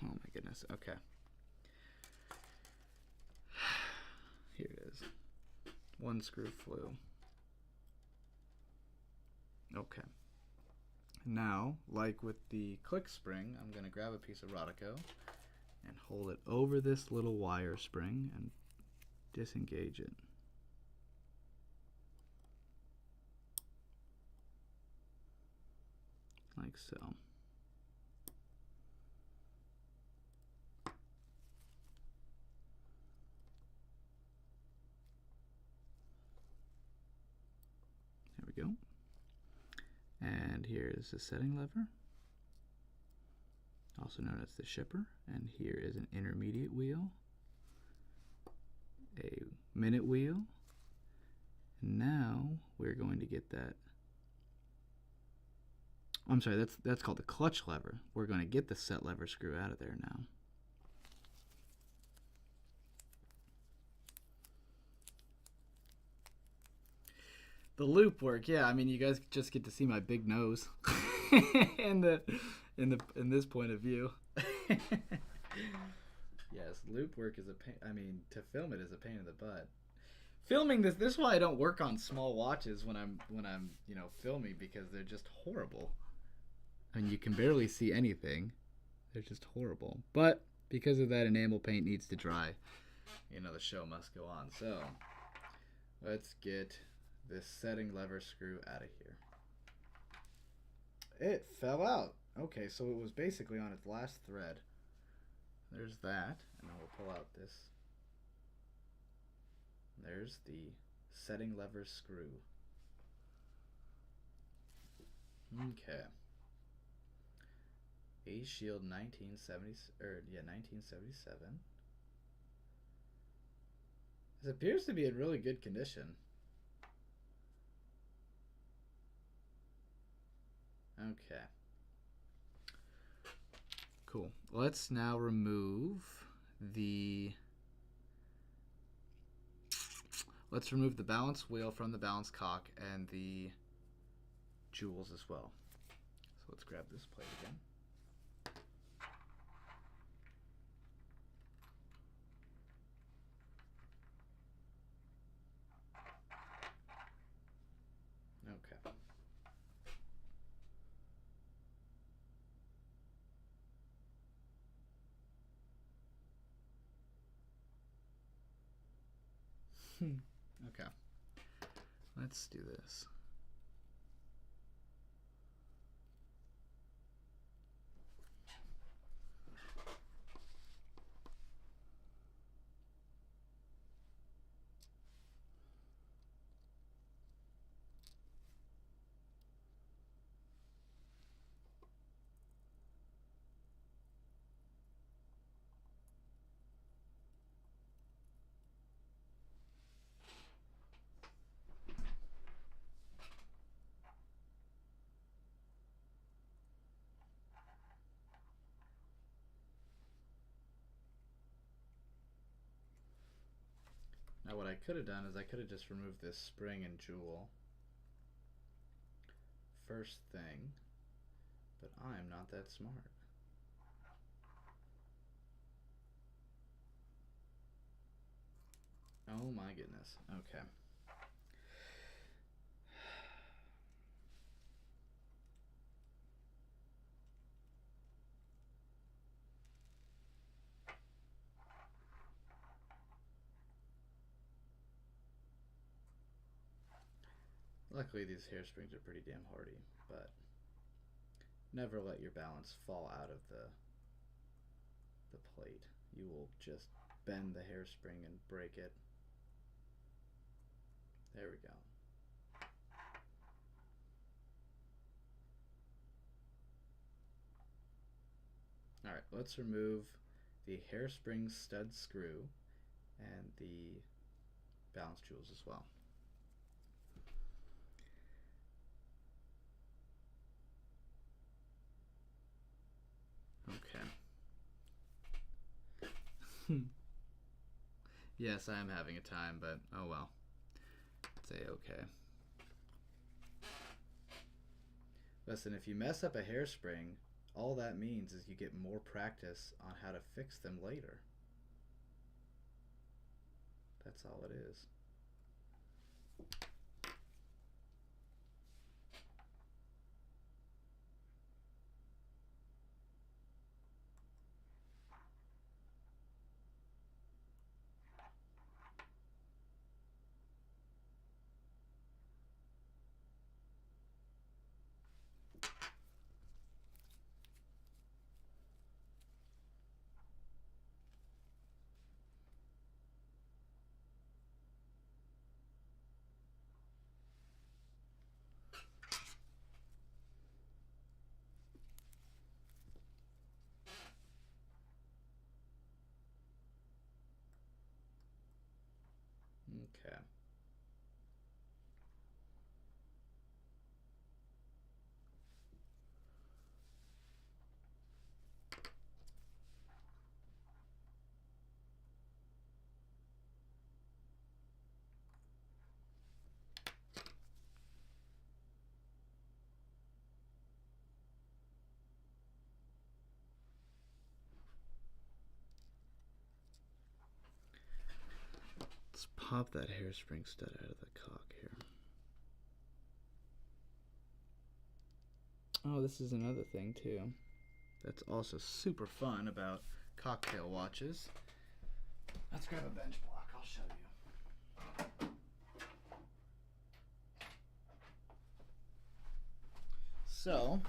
Oh my goodness, okay. Here it is. One screw flew. Okay. Now, like with the click spring, I'm going to grab a piece of Rodico and hold it over this little wire spring and disengage it. Like so. There we go. And here is the setting lever, also known as the shipper. And here is an intermediate wheel, a minute wheel. And now we're going to get that I'm sorry, that's called the clutch lever. We're going to get the set lever screw out of there now. The loop work, yeah. I mean, you guys just get to see my big nose in this point of view. Yes, loop work is a pain. I mean, to film it is a pain in the butt. Filming this is why I don't work on small watches when I'm filming, because they're just horrible. I mean, you can barely see anything. They're just horrible. But because of that, enamel paint needs to dry. The show must go on. So let's get this setting lever screw out of here. It fell out. Okay, so it was basically on its last thread. There's that, and then we'll pull out this. There's the setting lever screw. Okay. A-Shield 1977. This appears to be in really good condition. Okay. Cool. Let's now remove the balance wheel from the balance cock and the jewels as well. So let's grab this plate again. Okay. Okay. Let's do this. Now what I could have done is I could have just removed this spring and jewel first thing, but I'm not that smart. Oh my goodness. Okay. Luckily these hairsprings are pretty damn hardy, but never let your balance fall out of the plate. You will just bend the hairspring and break it. There we go. Alright, let's remove the hairspring stud screw and the balance jewels as well. Okay. Yes, I am having a time, but oh well. It's a-okay. Listen, if you mess up a hairspring, all that means is you get more practice on how to fix them later. That's all it is. Okay. pop that hairspring stud out of the cock here. Oh, this is another thing too. That's also super fun about cocktail watches. Let's grab a bench block, I'll show you. So,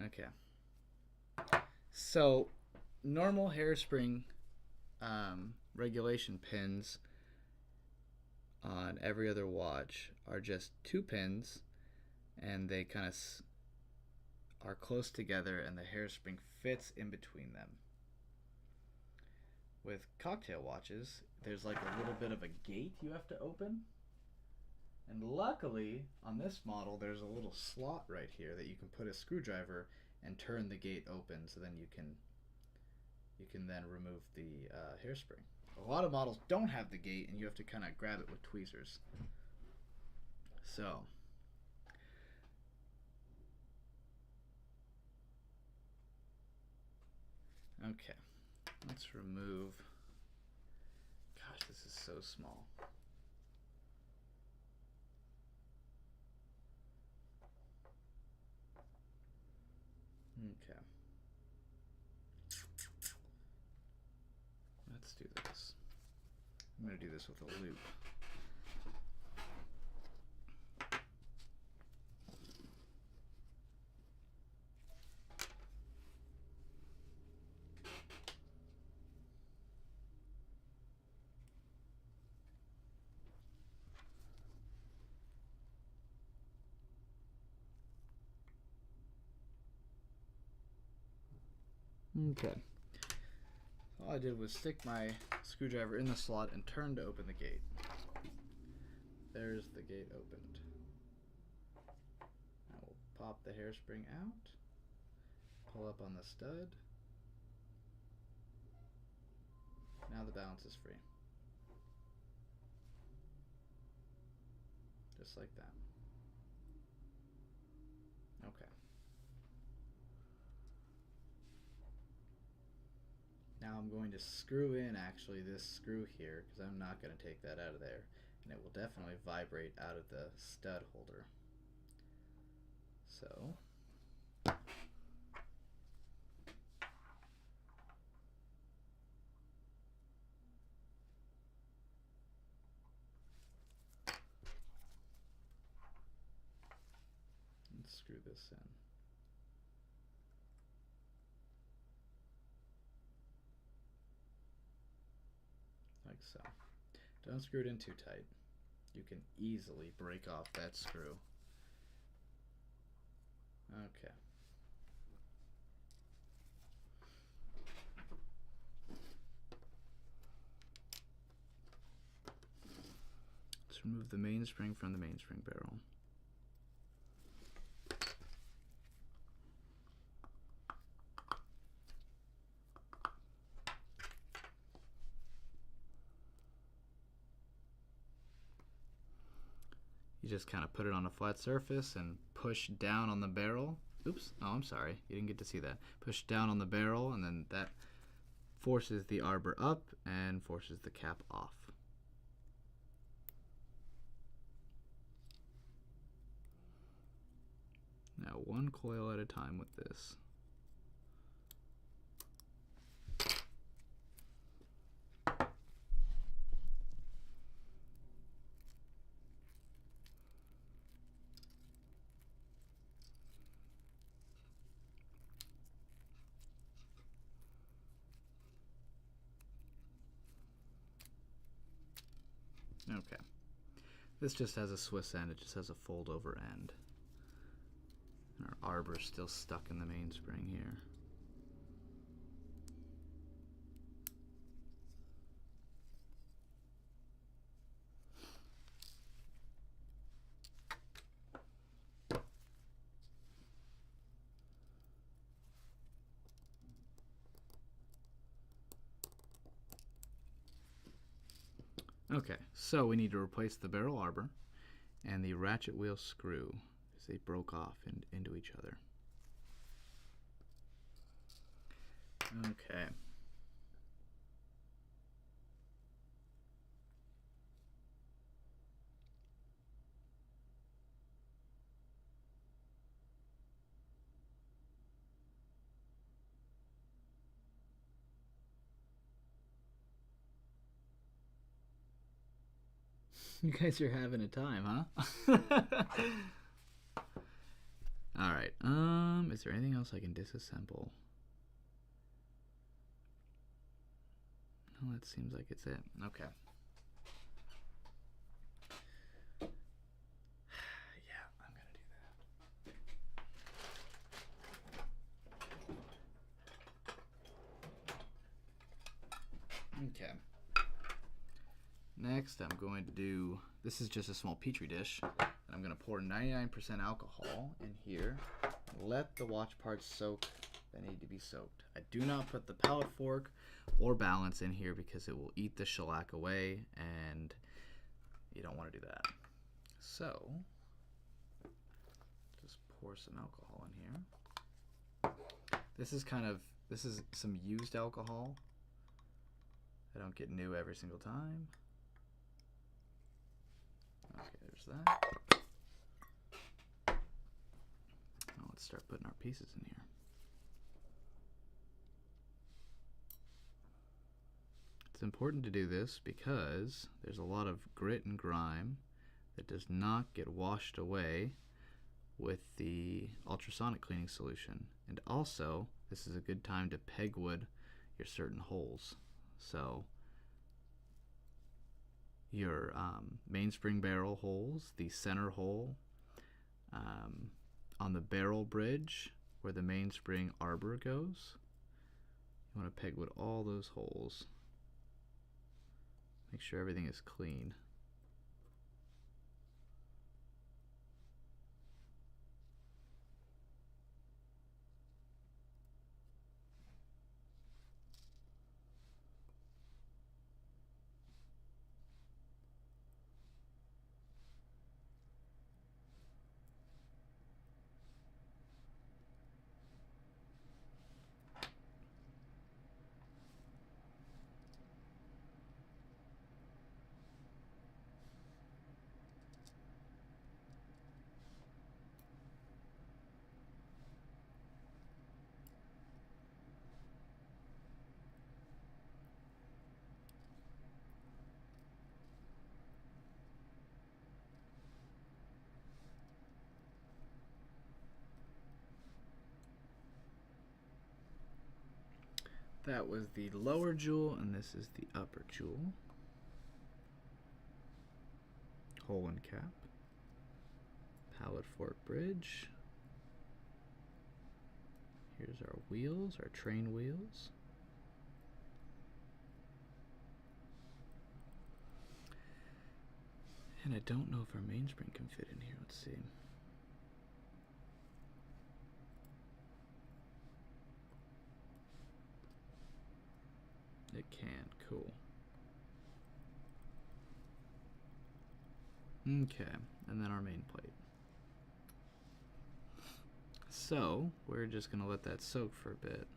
okay. So, normal hairspring regulation pins on every other watch are just 2 pins, and they kind of are close together, and the hairspring fits in between them. With cocktail watches, there's like a little bit of a gate you have to open. And luckily, on this model, there's a little slot right here that you can put a screwdriver and turn the gate open, so then you can then remove the hairspring. A lot of models don't have the gate, and you have to kind of grab it with tweezers. So, okay, let's remove. Gosh, this is so small. Okay. Let's do this. I'm going to do this with a loop. Okay. All I did was stick my screwdriver in the slot and turn to open the gate. There's the gate opened. Now we'll pop the hairspring out, pull up on the stud. Now the balance is free. Just like that. Okay. Now I'm going to screw in actually this screw here, because I'm not going to take that out of there, and it will definitely vibrate out of the stud holder. So let's screw this in. Like so. Don't screw it in too tight. You can easily break off that screw. Okay. Let's remove the mainspring from the mainspring barrel. You just kind of put it on a flat surface and push down on the barrel. Oops, oh, I'm sorry, you didn't get to see that. Push down on the barrel, and then that forces the arbor up and forces the cap off. Now, one coil at a time with this. Okay. This just has a Swiss end, it just has a fold over end. And our arbor's still stuck in the mainspring here. Okay, so we need to replace the barrel arbor and the ratchet wheel screw, as they broke off into each other. Okay. You guys are having a time, huh? All right. Is there anything else I can disassemble? No, that seems like it's it. Okay. Yeah, I'm gonna do that. Okay. Next, I'm going to do, this is just a small petri dish, and I'm going to pour 99% alcohol in here. Let the watch parts soak that need to be soaked. I do not put the palette fork or balance in here because it will eat the shellac away, and you don't want to do that. So, just pour some alcohol in here. This is some used alcohol. I don't get new every single time. Okay, there's that. Now let's start putting our pieces in here. It's important to do this because there's a lot of grit and grime that does not get washed away with the ultrasonic cleaning solution. And also, this is a good time to pegwood your certain holes. So your mainspring barrel holes, the center hole, on the barrel bridge where the mainspring arbor goes, you want to pegwood all those holes. Make sure everything is clean. That was the lower jewel, and this is the upper jewel. Hole and cap. Pallet fork bridge. Here's our wheels, our train wheels. And I don't know if our mainspring can fit in here. Let's see. It can. Cool. Okay, and then our main plate. So, we're just going to let that soak for a bit.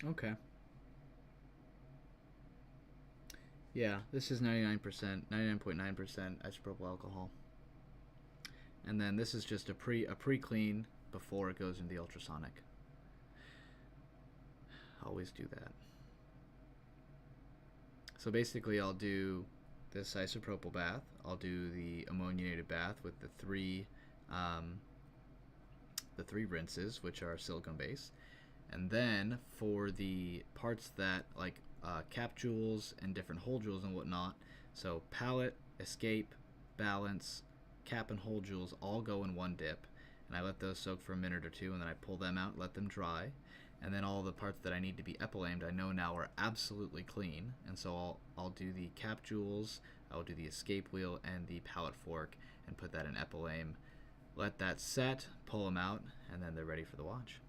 Okay. Yeah, this is 99%, 99.9% isopropyl alcohol. And then this is just a pre-clean before it goes into the ultrasonic. Always do that. So basically I'll do this isopropyl bath. I'll do the ammoniated bath with the three rinses, which are silicone base. And then for the parts that like cap jewels and different hole jewels and whatnot, so palette, escape, balance, cap and hole jewels all go in one dip, and I let those soak for a minute or two, and then I pull them out, let them dry, and then all the parts that I need to be epilamed I know now are absolutely clean, and so I'll do the cap jewels, I'll do the escape wheel and the palette fork and put that in epilame, let that set, pull them out, and then they're ready for the watch.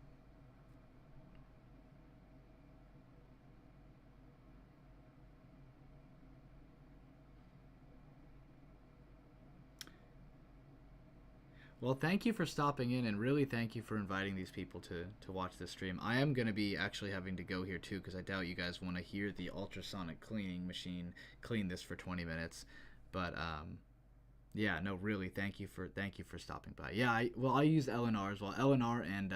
Well, thank you for stopping in, and really thank you for inviting these people to watch this stream. I am going to be actually having to go here too, because I doubt you guys want to hear the ultrasonic cleaning machine clean this for 20 minutes. But yeah, no, really, thank you for stopping by. Yeah, I use LNR as well. LNR and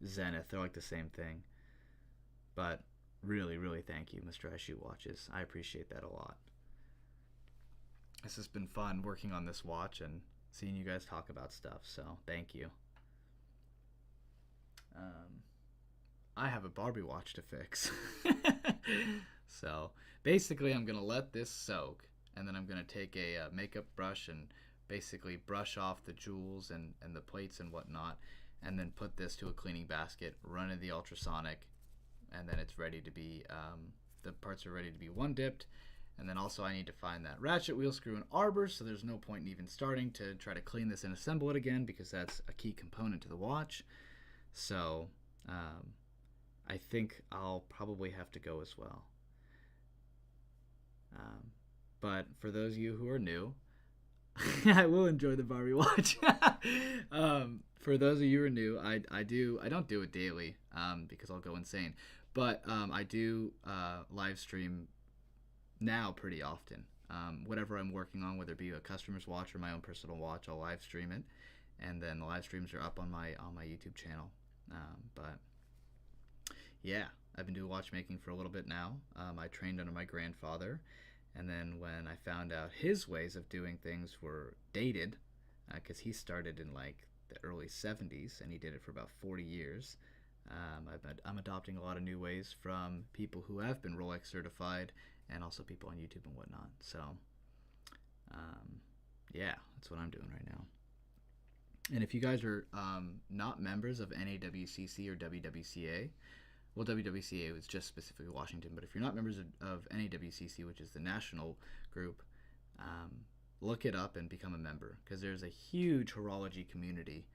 Zenith, they're like the same thing. But really, really thank you, Mr. I Shoot Watches. I appreciate that a lot. This has been fun working on this watch and seeing you guys talk about stuff, so thank you. I have a Barbie watch to fix. So basically I'm going to let this soak, and then I'm going to take a makeup brush and basically brush off the jewels and the plates and whatnot, and then put this to a cleaning basket, run in the ultrasonic, and then it's ready to be, the parts are ready to be one dipped. And then also I need to find that ratchet wheel screw and arbor, so there's no point in even starting to try to clean this and assemble it again, because that's a key component to the watch. So I think I'll probably have to go as well. But for those of you who are new, I will enjoy the Barbie watch. For those of you who are new, I don't do it daily because I'll go insane. But I do live stream now pretty often. Whatever I'm working on, whether it be a customer's watch or my own personal watch, I'll live stream it, and then the live streams are up on my YouTube channel. But yeah, I've been doing watchmaking for a little bit now. I trained under my grandfather, and then when I found out his ways of doing things were dated, because he started in like the early 70s and he did it for about 40 years. I'm adopting a lot of new ways from people who have been Rolex certified, and also people on YouTube and whatnot. So yeah, that's what I'm doing right now. And if you guys are not members of NAWCC or WWCA, well, WWCA was just specifically Washington, but if you're not members of NAWCC, which is the national group, look it up and become a member, because there's a huge horology community,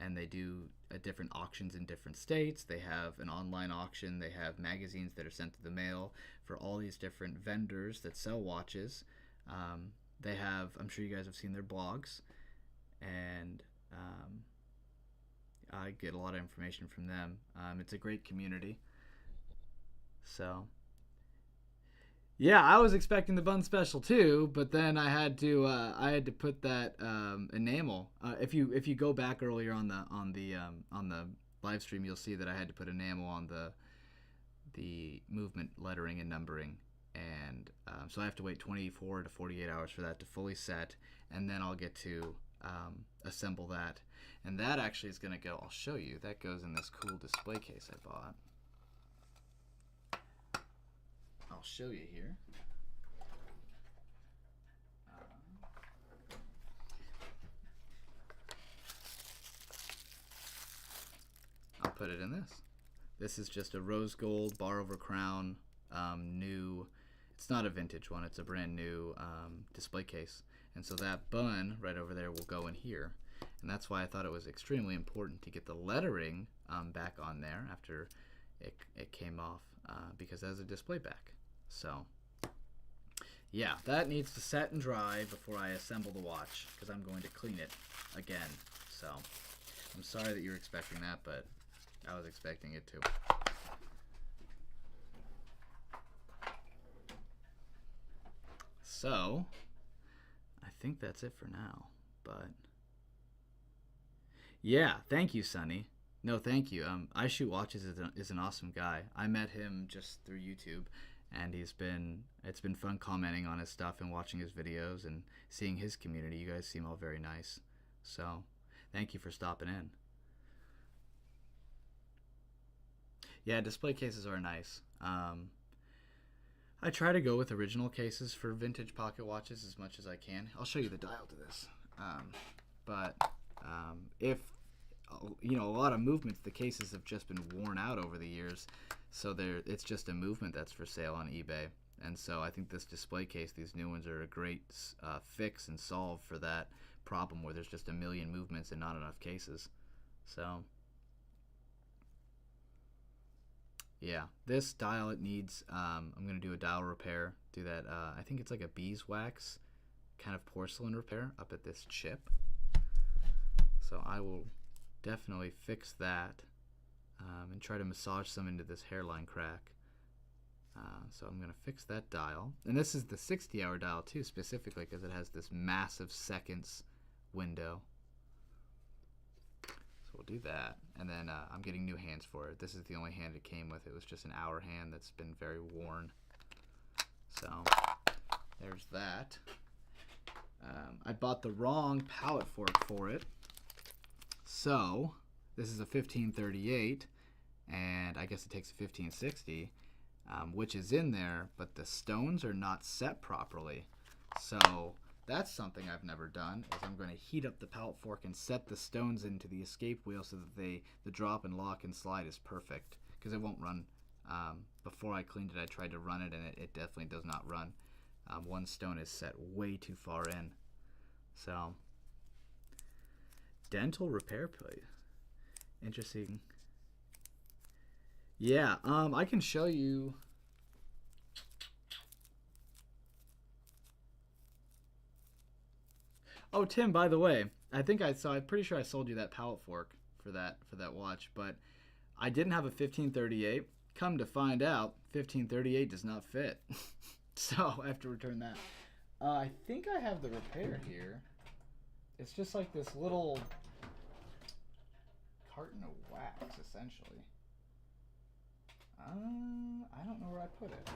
and they do different auctions in different states. They have an online auction. They have magazines that are sent to the mail for all these different vendors that sell watches. They have, I'm sure you guys have seen their blogs, and I get a lot of information from them. It's a great community. So yeah, I was expecting the Bunn special too, but then I had to put that enamel. If you go back earlier on the live stream, you'll see that I had to put enamel on the movement lettering and numbering, and so I have to wait 24 to 48 hours for that to fully set, and then I'll get to assemble that. And that actually is going to go, I'll show you, that goes in this cool display case I bought. I'll show you here. I'll put it in this. This is just a rose gold bar over crown, new. It's not a vintage one, it's a brand new display case. And so that Bunn right over there will go in here. And that's why I thought it was extremely important to get the lettering back on there after it came off, because that's a display back. So yeah, that needs to set and dry before I assemble the watch, because I'm going to clean it again. So I'm sorry that you're expecting that, but I was expecting it too. So I think that's it for now, but yeah, thank you, Sonny. No, thank you. I Shoot Watches is an awesome guy. I met him just through YouTube, and it's been fun commenting on his stuff and watching his videos and seeing his community. You guys seem all very nice. So thank you for stopping in. Yeah, display cases are nice. I try to go with original cases for vintage pocket watches as much as I can. I'll show you the dial to this. But if a lot of movements, the cases have just been worn out over the years, so it's just a movement that's for sale on eBay. And so I think this display case, these new ones, are a great fix and solve for that problem where there's just a million movements and not enough cases. So yeah, this dial, it needs, I'm going to do a dial repair, do that, I think it's like a beeswax kind of porcelain repair up at this chip. So I will definitely fix that and try to massage some into this hairline crack. So I'm going to fix that dial. And this is the 60-hour dial too, specifically because it has this massive seconds window. So we'll do that. And then I'm getting new hands for it. This is the only hand it came with. It was just an hour hand that's been very worn. So there's that. I bought the wrong pallet fork for it. So this is a 1538, and I guess it takes a 1560. Which is in there, but the stones are not set properly. So that's something I've never done, is I'm going to heat up the pallet fork and set the stones into the escape wheel so that the drop and lock and slide is perfect, because it won't run. Before I cleaned it, I tried to run it, and it definitely does not run. One stone is set way too far in. So, dental repair plate. Interesting. Yeah, I can show you. Oh, Tim, by the way, I'm pretty sure I sold you that pallet fork for that watch, but I didn't have a 1538. Come to find out, 1538 does not fit. So I have to return that. I think I have the repair here. It's just like this little carton of wax, essentially. I don't know where I put it.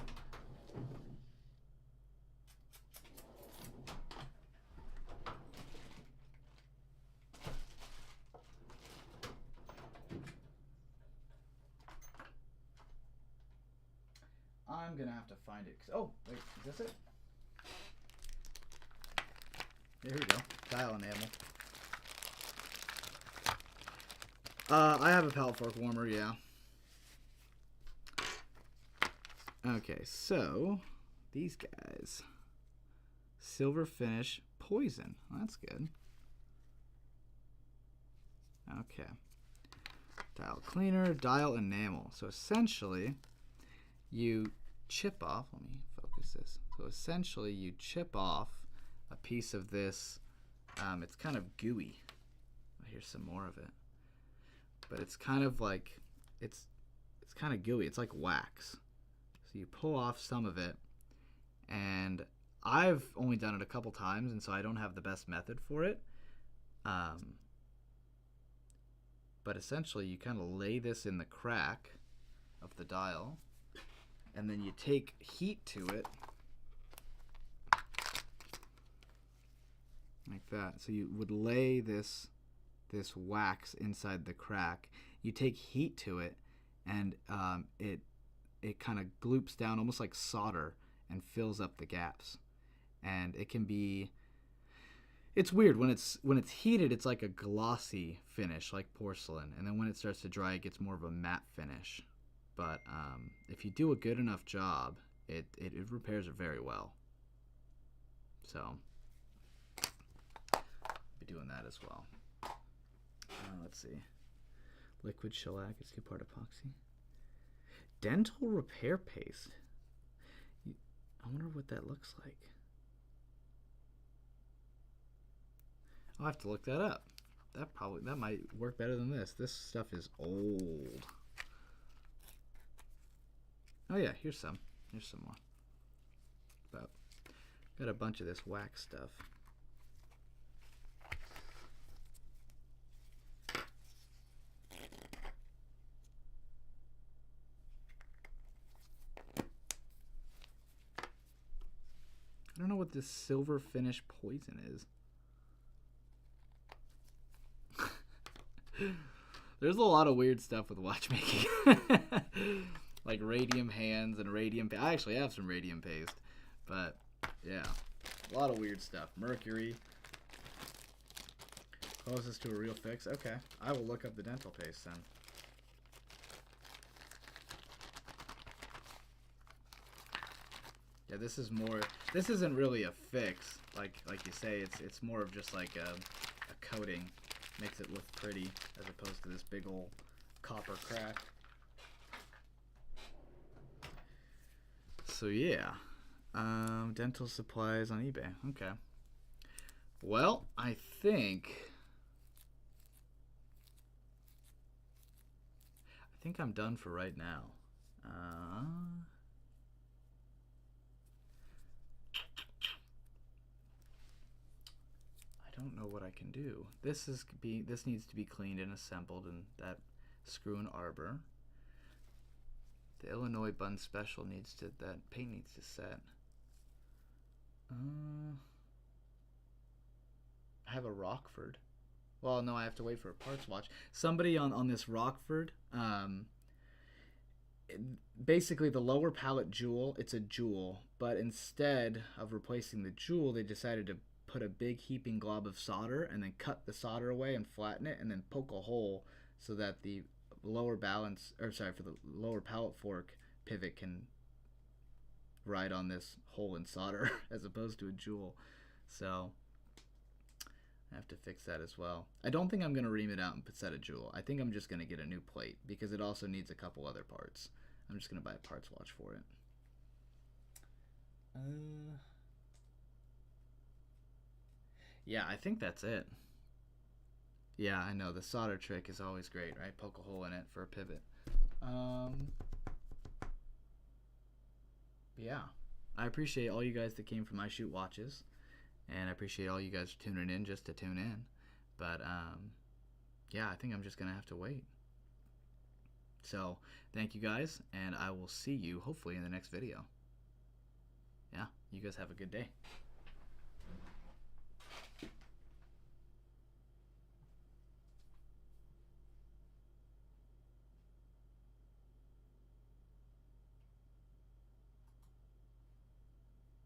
I'm gonna have to find it. Oh, wait, is this it? There we go. Dial enamel. I have a pallet fork warmer, yeah. Okay, so these guys. Silver finish poison. Well, that's good. Okay. Dial cleaner, dial enamel. So essentially, you chip off. Let me focus this. So essentially, you chip off a piece of this. It's kind of gooey. Here's some more of it. But it's kind of like, it's kind of gooey. It's like wax. So you pull off some of it, and I've only done it a couple times, and so I don't have the best method for it. But essentially, you kind of lay this in the crack of the dial, and then you take heat to it, like that. So you would lay this wax inside the crack. You take heat to it, and it kind of gloops down almost like solder and fills up the gaps. And it can be, it's weird when it's heated. It's like a glossy finish, like porcelain, and then when it starts to dry, it gets more of a matte finish. But if you do a good enough job, it repairs it very well. So I'll be doing that as well. Let's see. Liquid shellac is two-part epoxy. Dental repair paste. I wonder what that looks like. I'll have to look that up. That might work better than this. This stuff is old. Oh yeah, here's some. Here's some more. But got a bunch of this wax stuff. I don't know what this silver finish poison is. There's a lot of weird stuff with watchmaking. Like radium hands and radium paste. I actually have some radium paste. But yeah, a lot of weird stuff. Mercury. Closest to a real fix. Okay, I will look up the dental paste then. Yeah, this is more. This isn't really a fix, like you say. It's more of just like a coating, makes it look pretty as opposed to this big old copper crack. So yeah, dental supplies on eBay. Okay, Well, I think I'm done for right now. I don't know what I can do. This needs to be cleaned and assembled, and that screw and arbor. The Illinois Bunn Special that paint needs to set. I have a Rockford. Well, no, I have to wait for a parts watch. Somebody on this Rockford, basically the lower pallet jewel, it's a jewel, but instead of replacing the jewel, they decided to put a big heaping glob of solder and then cut the solder away and flatten it and then poke a hole so that the lower for the lower pallet fork pivot can ride on this hole in solder as opposed to a jewel. So I have to fix that as well. I don't think I'm going to ream it out and set a jewel. I think I'm just going to get a new plate because it also needs a couple other parts. I'm just going to buy a parts watch for it. Yeah, I think that's it. Yeah, I know. The solder trick is always great, right? Poke a hole in it for a pivot. Yeah. I appreciate all you guys that came from My Shoot Watches. And I appreciate all you guys tuning in just to tune in. But, yeah, I think I'm just going to have to wait. So, thank you guys, and I will see you hopefully in the next video. Yeah, you guys have a good day.